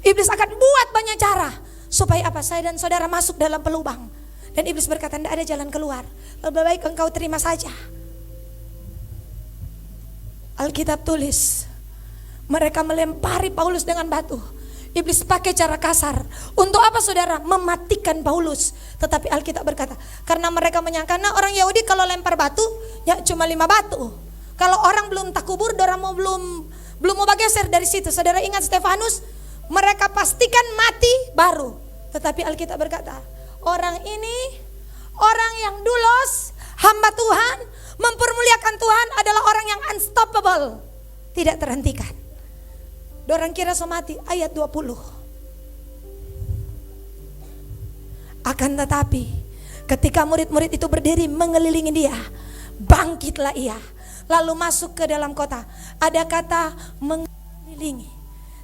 Iblis akan buat banyak cara supaya apa? Saya dan saudara masuk dalam pelubang. Dan iblis berkata, tidak ada jalan keluar. Lebih baik engkau terima saja. Alkitab tulis, mereka melempari Paulus dengan batu. Iblis pakai cara kasar. Untuk apa saudara? Mematikan Paulus. Tetapi Alkitab berkata, karena mereka menyangka, nah orang Yahudi kalau lempar batu, ya cuma 5 batu. Kalau orang belum tak kubur, orang belum mau bergeser dari situ. Saudara ingat Stefanus? Mereka pastikan mati baru. Tetapi Alkitab berkata, orang ini, orang yang dulos, hamba Tuhan, mempermuliakan Tuhan adalah orang yang unstoppable, tidak terhentikan. Dorang kira so mati, ayat 20. Akan tetapi ketika murid-murid itu berdiri mengelilingi dia, bangkitlah ia, lalu masuk ke dalam kota. Ada kata mengelilingi.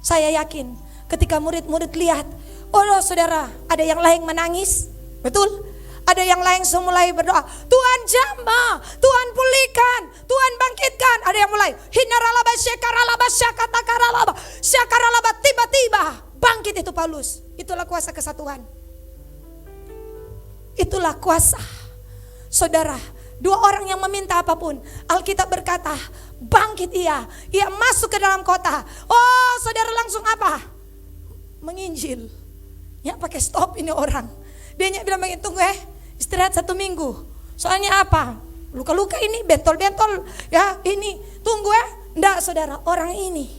Saya yakin ketika murid-murid lihat, oh saudara, ada yang lain menangis, betul? Ada yang lain mulai berdoa, Tuhan jamah, Tuhan pulihkan, Tuhan bangkitkan. Ada yang mulai hinaralaba syakaralaba syakatakaralaba syakaralaba, tiba-tiba bangkit itu Paulus. Itulah kuasa kesatuan. Itulah kuasa. Saudara, 2 orang yang meminta apapun, Alkitab berkata bangkit ia masuk ke dalam kota. Oh saudara, langsung apa? Menginjil. Ya pakai stop ini orang. Dia bilang begini, tunggu istirahat 1 minggu. Soalnya apa? Luka-luka ini, bentol-bentol ya ini. Tunggu enggak saudara, orang ini.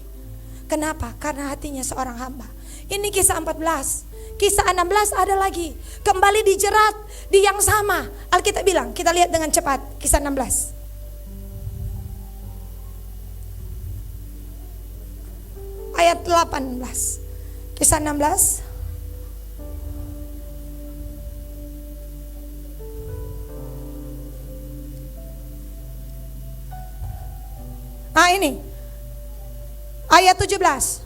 Kenapa? Karena hatinya seorang hamba. Ini kisah 14. Kisah 16 ada lagi. Kembali dijerat di yang sama. Alkitab bilang, kita lihat dengan cepat kisah 16. Ayat 18. Kisah 16. Nah ini ayat 17.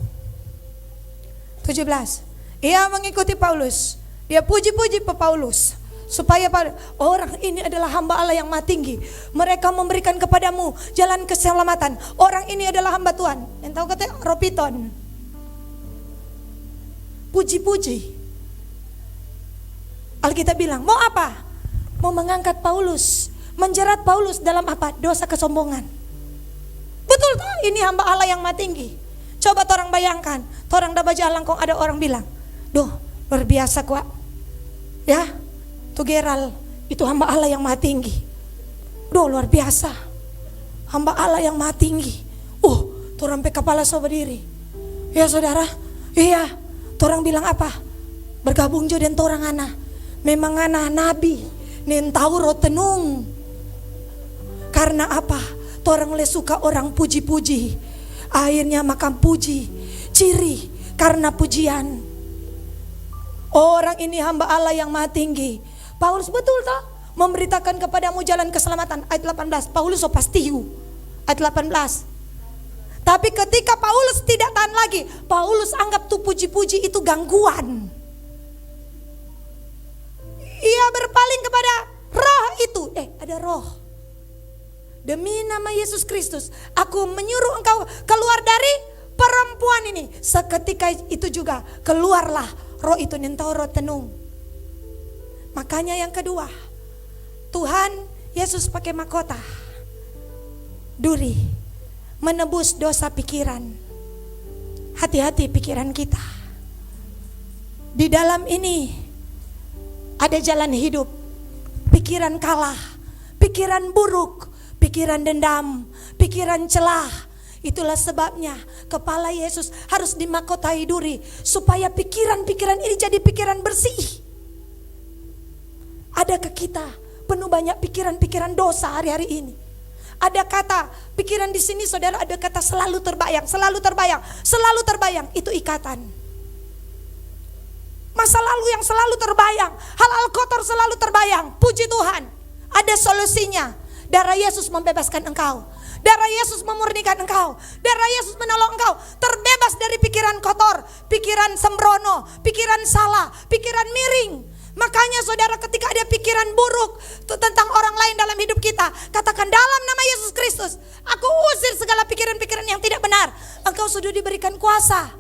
Ia mengikuti Paulus. Dia puji-puji Paulus supaya orang ini adalah hamba Allah yang maha tinggi. Mereka memberikan kepadamu jalan keselamatan. Orang ini adalah hamba Tuhan. Yang tahu kata Ropiton. Puji-puji. Alkitab bilang, mau apa? Mau mengangkat Paulus, menjerat Paulus dalam apa? Dosa kesombongan. Betul tuh, ini hamba Allah yang maha tinggi. Coba orang bayangkan, orang dah berjalan kok ada orang bilang, duh luar biasa kuat. Ya, tuh Geral, itu hamba Allah yang maha tinggi. Duh luar biasa, hamba Allah yang maha tinggi. Orang sampai kepala so berdiri. Ya saudara, iya, orang bilang apa? Bergabung jo dan orang anak. Memang anak nabi, nen tahu ro tenung. Karena apa? Orang le suka orang puji-puji. Akhirnya makan puji. Ciri karena pujian. Orang ini hamba Allah yang maha tinggi. Paulus betul toh? Memberitakan kepadamu jalan keselamatan. Ayat 18. Paulus so pastiu. Ayat 18. Tapi ketika Paulus tidak tahan lagi, Paulus anggap tuh puji-puji itu gangguan. Ia berpaling kepada roh itu. Ada roh. Demi nama Yesus Kristus, aku menyuruh engkau keluar dari perempuan ini. Seketika itu juga keluarlah roh itu, nentau roh tenung. Makanya yang kedua, Tuhan Yesus pakai mahkota duri, menebus dosa pikiran. Hati-hati pikiran kita. Di dalam ini ada jalan hidup. Pikiran kalah, pikiran buruk, pikiran dendam, pikiran celah. Itulah sebabnya kepala Yesus harus dimahkotai duri, supaya pikiran-pikiran ini jadi pikiran bersih. Adakah kita penuh banyak pikiran-pikiran dosa hari-hari ini? Ada kata pikiran di sini saudara, ada kata selalu terbayang, selalu terbayang, selalu terbayang. Itu ikatan. Masa lalu yang selalu terbayang, hal-hal kotor selalu terbayang. Puji Tuhan, ada solusinya. Darah Yesus membebaskan engkau. Darah Yesus memurnikan engkau. Darah Yesus menolong engkau terbebas dari pikiran kotor, pikiran sembrono, pikiran salah, pikiran miring. Makanya saudara, ketika ada pikiran buruk tentang orang lain dalam hidup kita, katakan dalam nama Yesus Kristus, aku usir segala pikiran-pikiran yang tidak benar. Engkau sudah diberikan kuasa.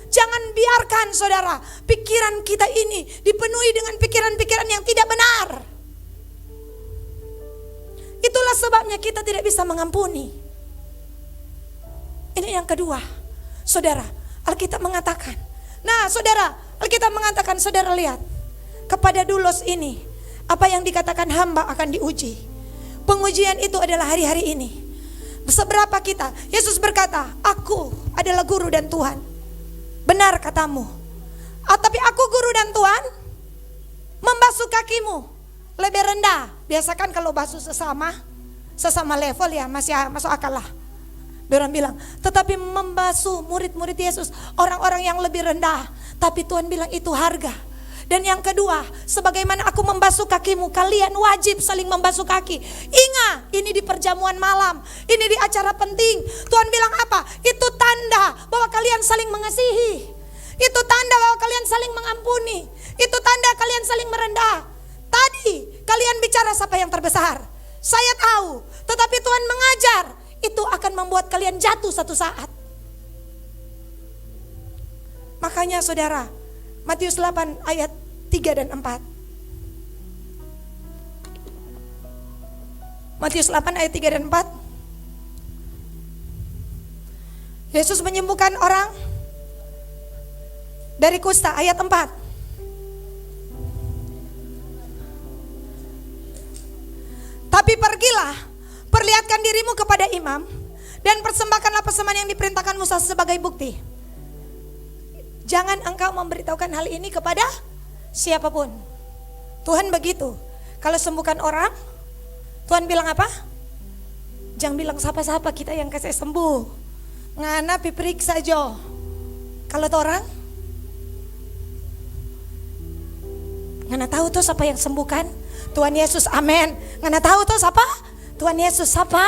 Jangan biarkan saudara, pikiran kita ini dipenuhi dengan pikiran-pikiran yang tidak benar. Itulah sebabnya kita tidak bisa mengampuni. Ini yang kedua. Saudara, Alkitab mengatakan. Nah saudara, Alkitab mengatakan, saudara lihat. Kepada Dulos ini, apa yang dikatakan hamba akan diuji. Pengujian itu adalah hari-hari ini. Seberapa kita, Yesus berkata, aku adalah guru dan Tuhan. Benar katamu. Tapi aku guru dan Tuhan, membasuh kakimu. Lebih rendah. Biasa kan kalau basuh sesama level ya masih masuk akal lah. Orang bilang, tetapi membasuh murid-murid Yesus, orang-orang yang lebih rendah. Tapi Tuhan bilang itu harga. Dan yang kedua, sebagaimana aku membasuh kakimu, kalian wajib saling membasuh kaki. Ingat, ini di perjamuan malam, ini di acara penting. Tuhan bilang apa? Itu tanda bahwa kalian saling mengasihi. Itu tanda bahwa kalian saling mengampuni. Itu tanda kalian saling merendah. Tadi kalian bicara siapa yang terbesar. Saya tahu, tetapi Tuhan mengajar. Itu akan membuat kalian jatuh satu saat. Makanya saudara, Matius 8 ayat 3 dan 4. Matius 8 ayat 3 dan 4. Yesus menyembuhkan orang dari kusta, ayat 4. Tapi pergilah, perlihatkan dirimu kepada imam, dan persembahkanlah persembahan yang diperintahkan Musa sebagai bukti. Jangan engkau memberitahukan hal ini kepada siapapun. Tuhan begitu. Kalau sembuhkan orang, Tuhan bilang apa? Jangan bilang siapa-siapa, kita yang kasih sembuh. Ngana piperiksa jo. Kalau orang, ngana tahu tuh siapa yang sembuhkan? Tuhan Yesus, amin. Ngana tahu tuh siapa? Tuhan Yesus, siapa?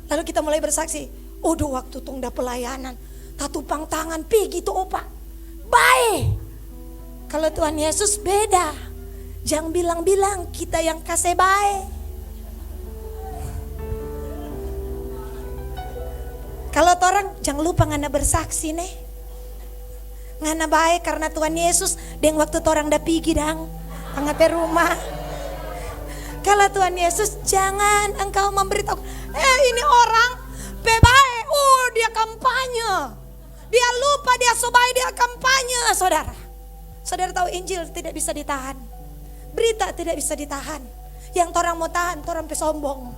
Lalu kita mulai bersaksi. Udah waktu tungda pelayanan, tatupang tangan pi gitu opa. Baik. Kalau Tuhan Yesus beda. Jangan bilang-bilang kita yang kasih baik. Kalau orang jangan lupa ngana bersaksi nih. Ngana baik karena Tuhan Yesus deng waktu orang dah pergi dang. Angkat rumah. Kalau Tuhan Yesus, jangan engkau memberitahu. Ini orang bebae, dia kampanye. Dia lupa, dia sobai, dia kampanye, saudara. Saudara tahu Injil tidak bisa ditahan. Berita tidak bisa ditahan. Yang orang mau tahan, orang pesombong.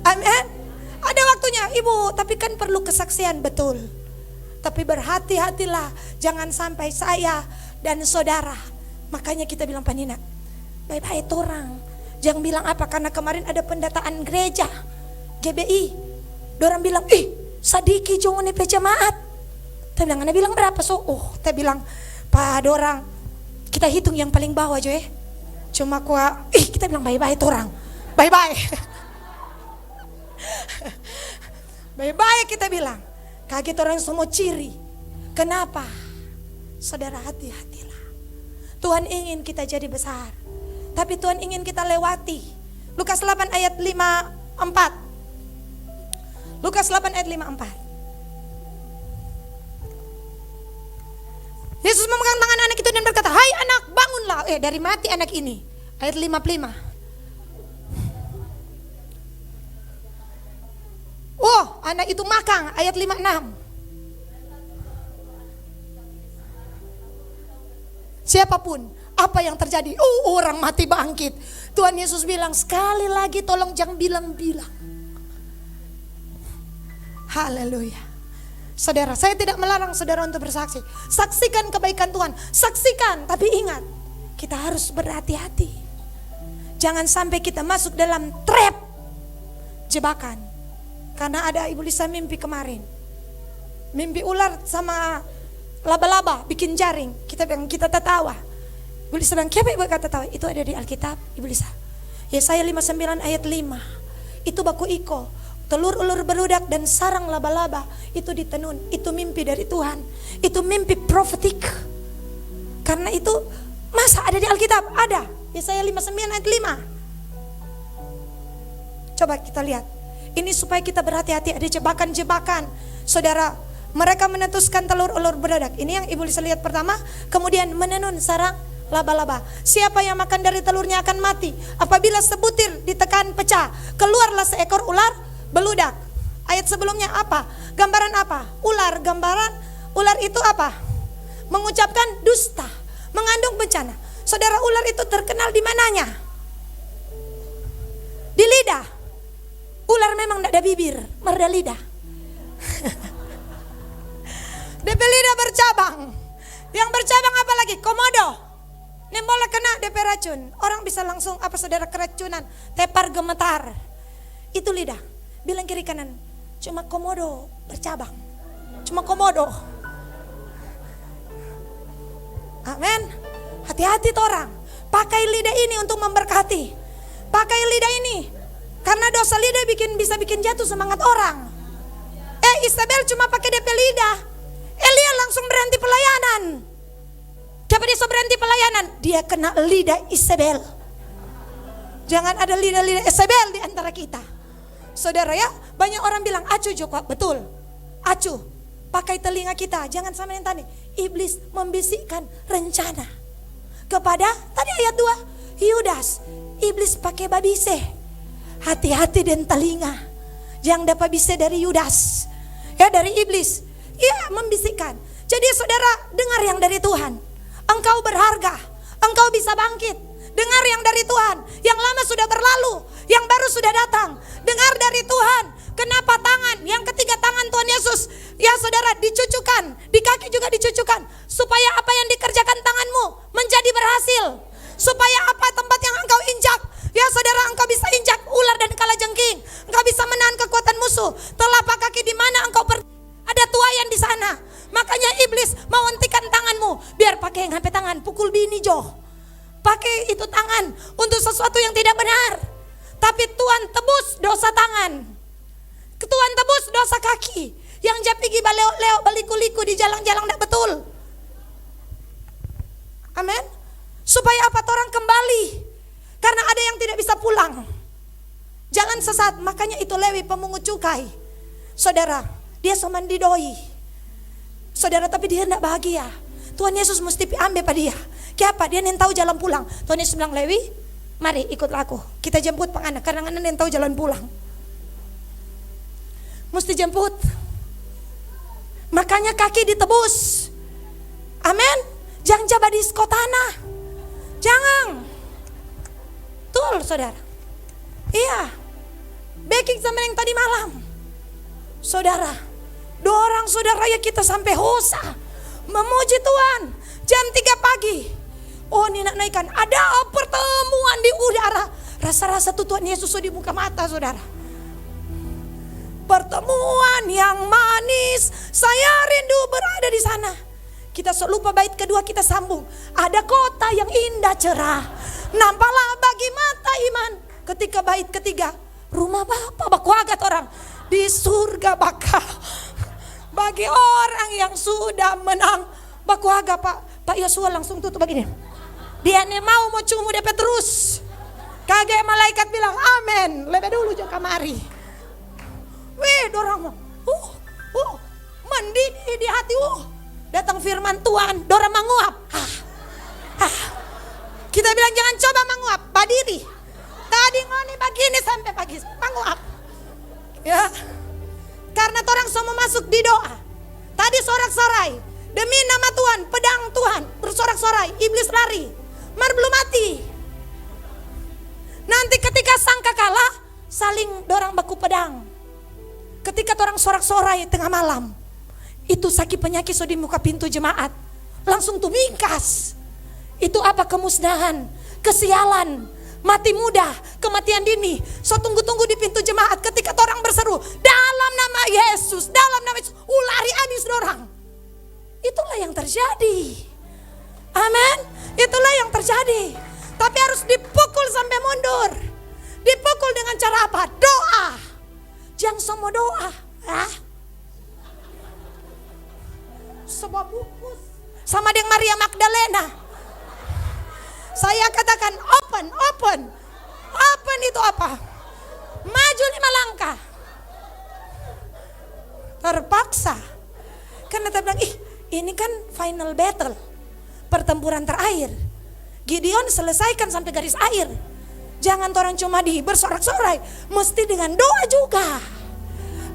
Amin. Ada waktunya, Ibu, tapi kan perlu kesaksian, betul. Tapi berhati-hatilah, jangan sampai saya dan saudara. Makanya kita bilang Panina, baik-baik orang. Jangan bilang apa, karena kemarin ada pendataan gereja GBI. Dorang bilang, sadiki jongon pe jemaat. Saya bilang, Anda bilang berapa so? Saya bilang, Pak dorang, kita hitung yang paling bawah aja ya. Cuma kita bilang baik-baik orang. Baik-baik. Baik-baik kita bilang. Kaget orang semua ciri. Kenapa? Saudara, hati-hatilah. Tuhan ingin kita jadi besar, tapi Tuhan ingin kita lewati. Lukas 8 ayat 54. Lukas 8 ayat 54. Yesus memegang tangan anak itu dan berkata, hai anak, bangunlah. Dari mati anak ini. Ayat 55. Anak itu makan. Ayat 56. Siapapun, apa yang terjadi? Orang mati bangkit. Tuhan Yesus bilang, sekali lagi tolong jangan bilang-bilang. Haleluya. Saudara, saya tidak melarang saudara untuk bersaksi. Saksikan kebaikan Tuhan, saksikan. Tapi ingat, kita harus berhati-hati. Jangan sampai kita masuk dalam trap, jebakan. Karena ada Ibu Lisa mimpi kemarin. Mimpi ular sama laba-laba bikin jaring. Kita bilang kita tertawa. Ibu Lisa bilang, kenapa ibu kata tawa? Itu ada di Alkitab, Ibu Lisa. Yesaya 59 ayat 5. Itu baku iko, telur ulur beludak dan sarang laba-laba itu ditenun. Itu mimpi dari Tuhan. Itu mimpi profetik. Karena itu masa ada di Alkitab? Ada. Yesaya 59 ayat 5. Coba kita lihat. Ini supaya kita berhati-hati, ada jebakan-jebakan. Saudara, mereka menetuskan telur ulur beludak. Ini yang Ibu Lisa lihat pertama. Kemudian menenun sarang laba-laba. Siapa yang makan dari telurnya akan mati. Apabila sebutir ditekan pecah, keluarlah seekor ular beludak. Ayat sebelumnya apa? Gambaran apa? Ular. Gambaran ular itu apa? Mengucapkan dusta, mengandung bencana. Saudara, ular itu terkenal di mananya? Di lidah. Ular memang tidak ada bibir, merda lidah. DP lidah bercabang. Yang bercabang apa lagi? Komodo. Nembola kena DP racun. Orang bisa langsung apa saudara keracunan, tepar gemetar. Itu lidah. Bilang kiri kanan, cuma komodo bercabang. Cuma komodo. Amin. Hati-hati orang. Pakai lidah ini untuk memberkati. Pakai lidah ini. Karena dosa lidah bisa bikin jatuh semangat orang. Isabel cuma pakai DP lidah. Elia langsung berhenti pelayanan. Kenapa dia berhenti pelayanan? Dia kena lidah Isabel. Jangan ada lidah-lidah Isabel di antara kita. Saudara ya, banyak orang bilang acuh Joko, betul. Acuh, pakai telinga kita, jangan sama yang tadi. Iblis membisikkan rencana kepada tadi ayat 2, Yudas. Iblis pakai babise. Hati-hati dan telinga. Jangan dapat bise dari Yudas. Ya, dari iblis. Iya, membisikkan. Jadi saudara, dengar yang dari Tuhan. Engkau berharga, engkau bisa bangkit. Dengar yang dari Tuhan. Yang lama sudah berlalu, yang baru sudah datang. Dengar dari Tuhan. Kenapa tangan? Yang ketiga tangan Tuhan Yesus. Ya saudara, dicucukan, di kaki juga dicucukan. Supaya apa yang dikerjakan tanganmu menjadi berhasil. Supaya apa tempat yang engkau injak, ya saudara, engkau bisa injak ular dan kalajengking. Engkau bisa menahan kekuatan musuh. Telapak kaki di mana engkau ada tuayan di sana. Makanya iblis mau hentikan tanganmu. Biar pakai yang HP tangan, pukul bini Jo. Pakai itu tangan untuk sesuatu yang tidak benar. Tapi Tuhan tebus dosa tangan. Tuhan tebus dosa kaki. Yang japigi baleo-leo baliku-liku di jalan-jalan tidak betul. Amin. Supaya apa? Orang kembali. Karena ada yang tidak bisa pulang. Jangan sesat. Makanya itu Lewi pemungut cukai. Saudara, dia somandi doi. Saudara, tapi dia tidak bahagia. Tuhan Yesus mesti ambil pada dia. Kenapa? Dia yang tahu jalan pulang. Tuhan Yesus bilang, Lewi, mari ikutlah aku. Kita jemput penganak. Karena anak yang tahu jalan pulang. Mesti jemput. Makanya kaki ditebus. Amin. Jangan coba di tanah. Jangan. Betul saudara. Iya. Baking sama yang tadi malam. Saudara, dorang saudara ya kita sampai hosa memuji Tuhan. Jam 3 pagi. Oh ini nak naikkan. Ada pertemuan di udara. Rasa-rasa tuh Tuhan Yesus di muka mata saudara. Pertemuan yang manis. Saya rindu berada di sana. Kita lupa bait kedua kita sambung. Ada kota yang indah cerah. Nampaklah bagi mata iman. Ketika bait ketiga. Rumah Bapa bakwagat orang. Di surga bakal. Bagi orang yang sudah menang. Bakwaga Pak Yosua langsung tutup begini. Dia nih mau cumu DP terus. Kagak malaikat bilang amin. Lebih dulu jangan kamari. Wih dorang mendidih di hati. Datang firman Tuhan. Dorang menguap. Kita bilang jangan coba menguap. Badiri. Tadi ngoni begini sampai pagi. Menguap. Ya. Karena orang semua masuk di doa. Tadi sorak-sorai. Demi nama Tuhan, pedang Tuhan bersorak-sorai, iblis lari. Mar belum mati. Nanti ketika sangka kalah, saling dorang baku pedang. Ketika orang sorak-sorai tengah malam, itu sakit penyakit so di muka pintu jemaat. Langsung tuh mingkas. Itu apa? Kemusnahan, kesialan, mati muda, kematian dini. So tunggu-tunggu di pintu jemaat ketika orang berseru, dalam nama Yesus, dalam nama Yesus, ulari habis dorang. Itulah yang terjadi. Amin. Itulah yang terjadi. Tapi harus dipukul sampai mundur. Dipukul dengan cara apa? Doa. Jangan semua doa. Sebuah buku sama dengan Maria Magdalena. Saya katakan open. Open itu apa? Maju 5 langkah. Terpaksa. Karena dia bilang, ini kan final battle. Pertempuran terakhir. Gideon selesaikan sampai garis akhir. Jangan orang cuma bersorak-sorai. Mesti dengan doa juga.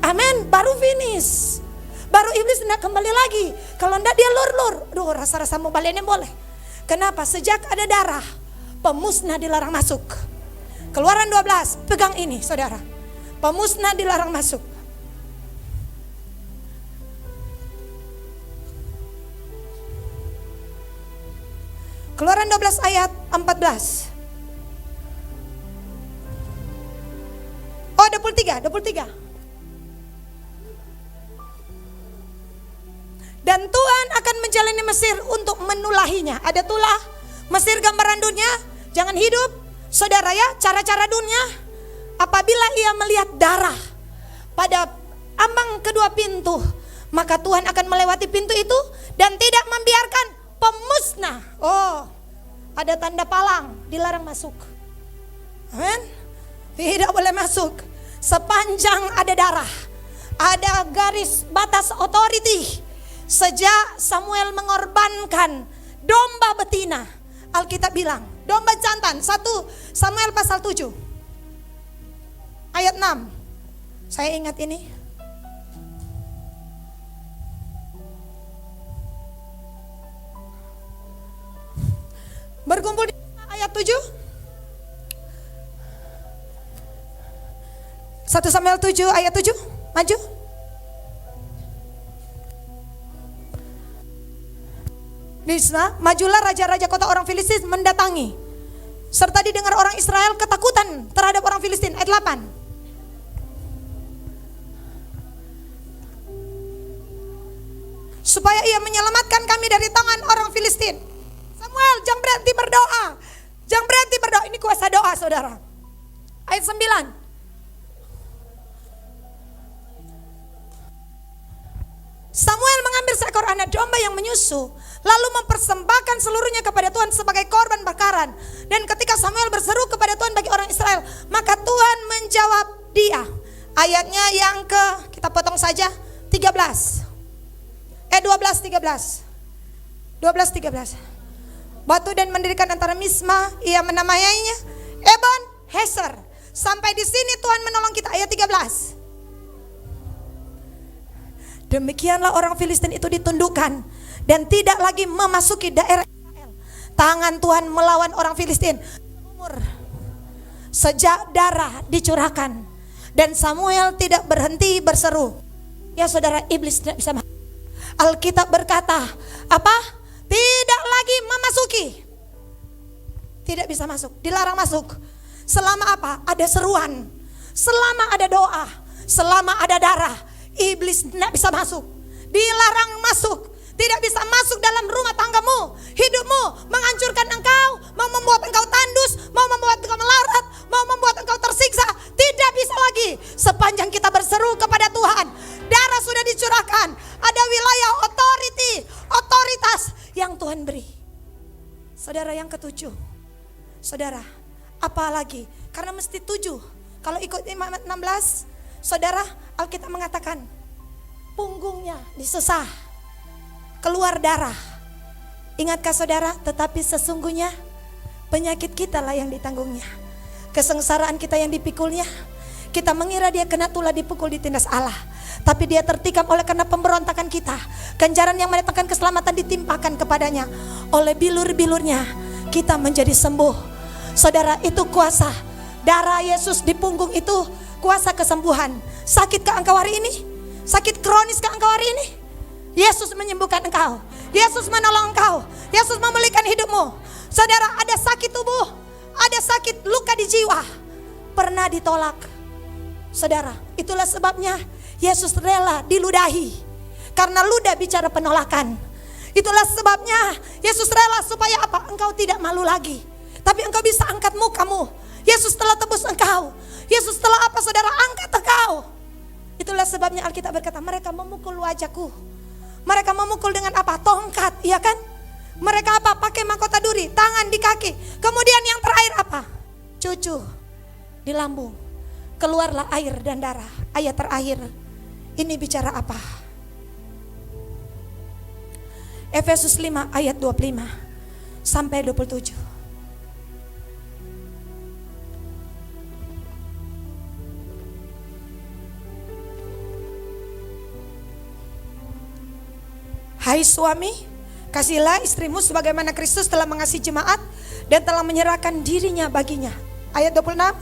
Amin. Baru finish. Baru iblis tidak kembali lagi. Kalau tidak dia lur-lur. Duh, rasa-rasa mau baliknya boleh. Kenapa? Sejak ada darah, pemusnah dilarang masuk. Keluaran 12, pegang ini saudara. Pemusnah dilarang masuk. Keluaran 12 ayat 14. Oh, 23. Dan Tuhan akan menjalani Mesir untuk menulahinya. Ada tulah, Mesir gambaran dunia, jangan hidup. Saudara ya, cara-cara dunia. Apabila ia melihat darah pada ambang kedua pintu, maka Tuhan akan melewati pintu itu dan tidak membiarkan pemusnah. Oh, ada tanda palang, dilarang masuk. Amin. Tidak boleh masuk. Sepanjang ada darah, ada garis batas authority. Sejak Samuel mengorbankan domba betina, Alkitab bilang domba jantan. 1 Samuel pasal 7 ayat 6. Saya ingat ini. Berkumpul di ayat 7. 1 Samuel 7 ayat 7. Maju. Majulah raja-raja kota orang Filistin mendatangi, serta didengar orang Israel ketakutan terhadap orang Filistin. Ayat 8. Supaya ia menyelamatkan kami dari tangan orang Filistin. Samuel, jangan berhenti berdoa. Jangan berhenti berdoa. Ini kuasa doa saudara. Ayat 9. Samuel mengambil seekor anak domba yang menyusu, lalu mempersembahkan seluruhnya kepada Tuhan sebagai korban bakaran. Dan ketika Samuel berseru kepada Tuhan bagi orang Israel, maka Tuhan menjawab dia. Ayatnya yang kita potong saja, 13. 12:13. Batu dan mendirikan antara Misma, ia menamainya Ebon Heser. Sampai di sini Tuhan menolong kita. Ayat 13. Demikianlah orang Filistin itu ditundukkan dan tidak lagi memasuki daerah Israel. Tangan Tuhan melawan orang Filistin. Sejak darah dicurahkan dan Samuel tidak berhenti berseru. Ya saudara, iblis tidak bisa masuk. Alkitab berkata, apa? Tidak lagi memasuki. Tidak bisa masuk, dilarang masuk. Selama apa? Ada seruan. Selama ada doa, selama ada darah, iblis tidak bisa masuk. Dilarang masuk. Tidak bisa masuk dalam rumah tanggamu, hidupmu, menghancurkan engkau, mau membuat engkau tandus, mau membuat engkau melarat, mau membuat engkau tersiksa. Tidak bisa lagi sepanjang kita berseru kepada Tuhan. Darah sudah dicurahkan. Ada wilayah otoritas yang Tuhan beri. Saudara, yang ketujuh. Saudara, apalagi? Karena mesti 7. Kalau ikut Imamat 16, saudara, Alkitab mengatakan punggungnya disesah, keluar darah. Ingatkah saudara? Tetapi sesungguhnya penyakit kita lah yang ditanggungnya, kesengsaraan kita yang dipikulnya. Kita mengira dia kena tulah dipukul ditindas Allah, tapi dia tertikam oleh karena pemberontakan kita. Ganjaran yang mendatangkan keselamatan ditimpakan kepadanya. Oleh bilur-bilurnya kita menjadi sembuh. Saudara, itu kuasa darah Yesus di punggung itu, kuasa kesembuhan. Sakitkah engkau hari ini? Sakit kroniskah engkau hari ini? Yesus menyembuhkan engkau. Yesus menolong engkau. Yesus memulihkan hidupmu. Saudara, ada sakit tubuh, ada sakit luka di jiwa, pernah ditolak. Saudara, itulah sebabnya Yesus rela diludahi karena ludah bicara penolakan. Itulah sebabnya Yesus rela supaya apa? Engkau tidak malu lagi, tapi engkau bisa angkat mukamu. Yesus telah tebus engkau. Yesus telah apa saudara? Angkat engkau. Itulah sebabnya Alkitab berkata mereka memukul wajahku. Mereka memukul dengan apa? Tongkat, iya kan? Mereka apa? Pakai mahkota duri, tangan di kaki. Kemudian yang terakhir apa? Cucu di lambung. Keluarlah air dan darah. Ayat terakhir ini bicara apa? Efesus 5 ayat 25 sampai 27. Hai suami, kasihilah istrimu sebagaimana Kristus telah mengasihi jemaat dan telah menyerahkan dirinya baginya. Ayat 26.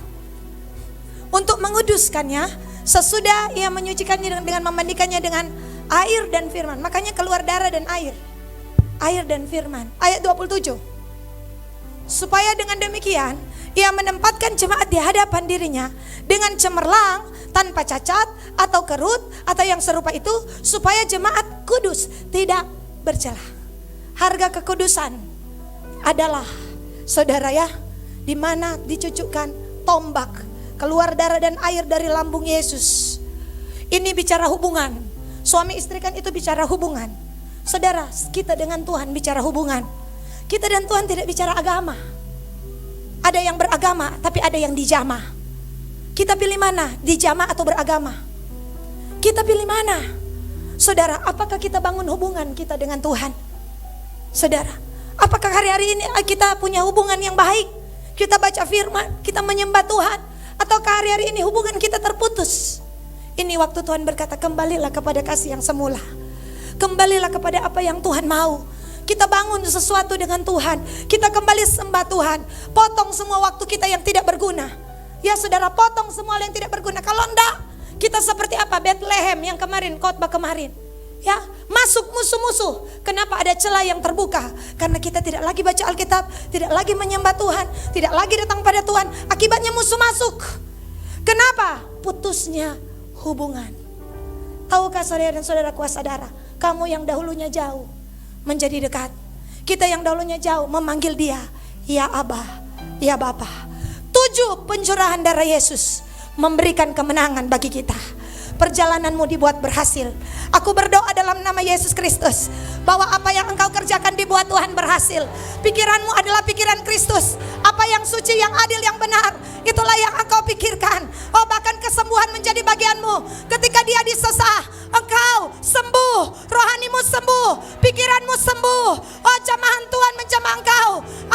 Untuk menguduskannya sesudah ia menyucikannya dengan memandikannya dengan air dan firman. Makanya keluar darah dan air. Air dan firman. Ayat 27. Supaya dengan demikian ia menempatkan jemaat di hadapan dirinya dengan cemerlang, tanpa cacat atau kerut atau yang serupa itu, supaya jemaat kudus, tidak bercela. Harga kekudusan adalah saudara ya, di mana dicucukkan tombak, keluar darah dan air dari lambung Yesus. Ini bicara hubungan. Suami istri kan itu bicara hubungan. Saudara, kita dengan Tuhan bicara hubungan. Kita dan Tuhan tidak bicara agama. Ada yang beragama, tapi ada yang dijamah. Kita pilih mana? Dijamah atau beragama? Kita pilih mana? Saudara, apakah kita bangun hubungan kita dengan Tuhan? Saudara, apakah hari-hari ini kita punya hubungan yang baik? Kita baca firman, kita menyembah Tuhan, ataukah hari-hari ini hubungan kita terputus? Ini waktu Tuhan berkata, kembalilah kepada kasih yang semula. Kembalilah kepada apa yang Tuhan mau. Kita bangun sesuatu dengan Tuhan. Kita kembali sembah Tuhan. Potong semua waktu kita yang tidak berguna. Ya saudara, potong semua yang tidak berguna. Kalau enggak, kita seperti apa? Bethlehem yang kemarin, khotbah kemarin. Ya, masuk musuh-musuh. Kenapa ada celah yang terbuka? Karena kita tidak lagi baca Alkitab, tidak lagi menyembah Tuhan, tidak lagi datang pada Tuhan. Akibatnya musuh masuk. Kenapa? Putusnya hubungan. Tahukah saudara dan saudara kuasa darah, kamu yang dahulunya jauh menjadi dekat. Kita yang dahulunya jauh memanggil dia, ya Abah, ya Bapa. 7 pencurahan darah Yesus memberikan kemenangan bagi kita. Perjalananmu dibuat berhasil. Aku berdoa dalam nama Yesus Kristus bahwa apa yang engkau kerjakan dibuat Tuhan berhasil. Pikiranmu adalah pikiran Kristus. Apa yang suci, yang adil, yang benar, itulah yang engkau pikirkan. Oh, bahkan kesembuhan menjadi bagianmu. Ketika dia disesah, engkau sembuh, rohanimu sembuh, pikiranmu sembuh. Oh, jamahan Tuhan menjamah engkau.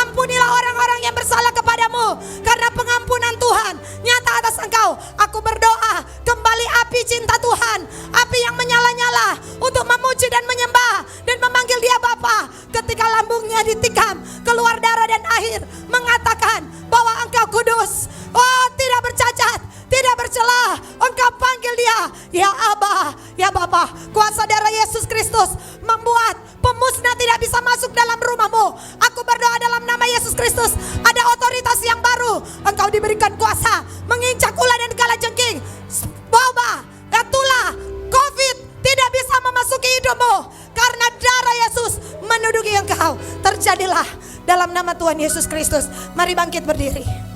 Ampunilah orang-orang yang bersalah kepadamu, karena pengampunan Tuhan nyata atas engkau. Aku berdoa, kembali api cinta Tuhan, api yang menyala-nyala untuk memuji dan menyembah dan memanggil dia Bapa. Ketika lambungnya ditikam, keluar darah dan air, mengatakan bahwa engkau kudus, oh tidak bercacat, tidak bercela. Engkau panggil dia, ya Abah, ya Bapa. Kuasa darah Yesus Kristus membuat pemusnah tidak bisa masuk dalam rumahmu. Aku berdoa dalam nama Yesus Kristus, ada otoritas yang baru. Engkau diberikan kuasa menginjak ular dan kalajengking. Wabah, tulah, COVID tidak bisa memasuki hidupmu karena darah Yesus menduduki engkau. Terjadilah dalam nama Tuhan Yesus Kristus. Mari bangkit berdiri.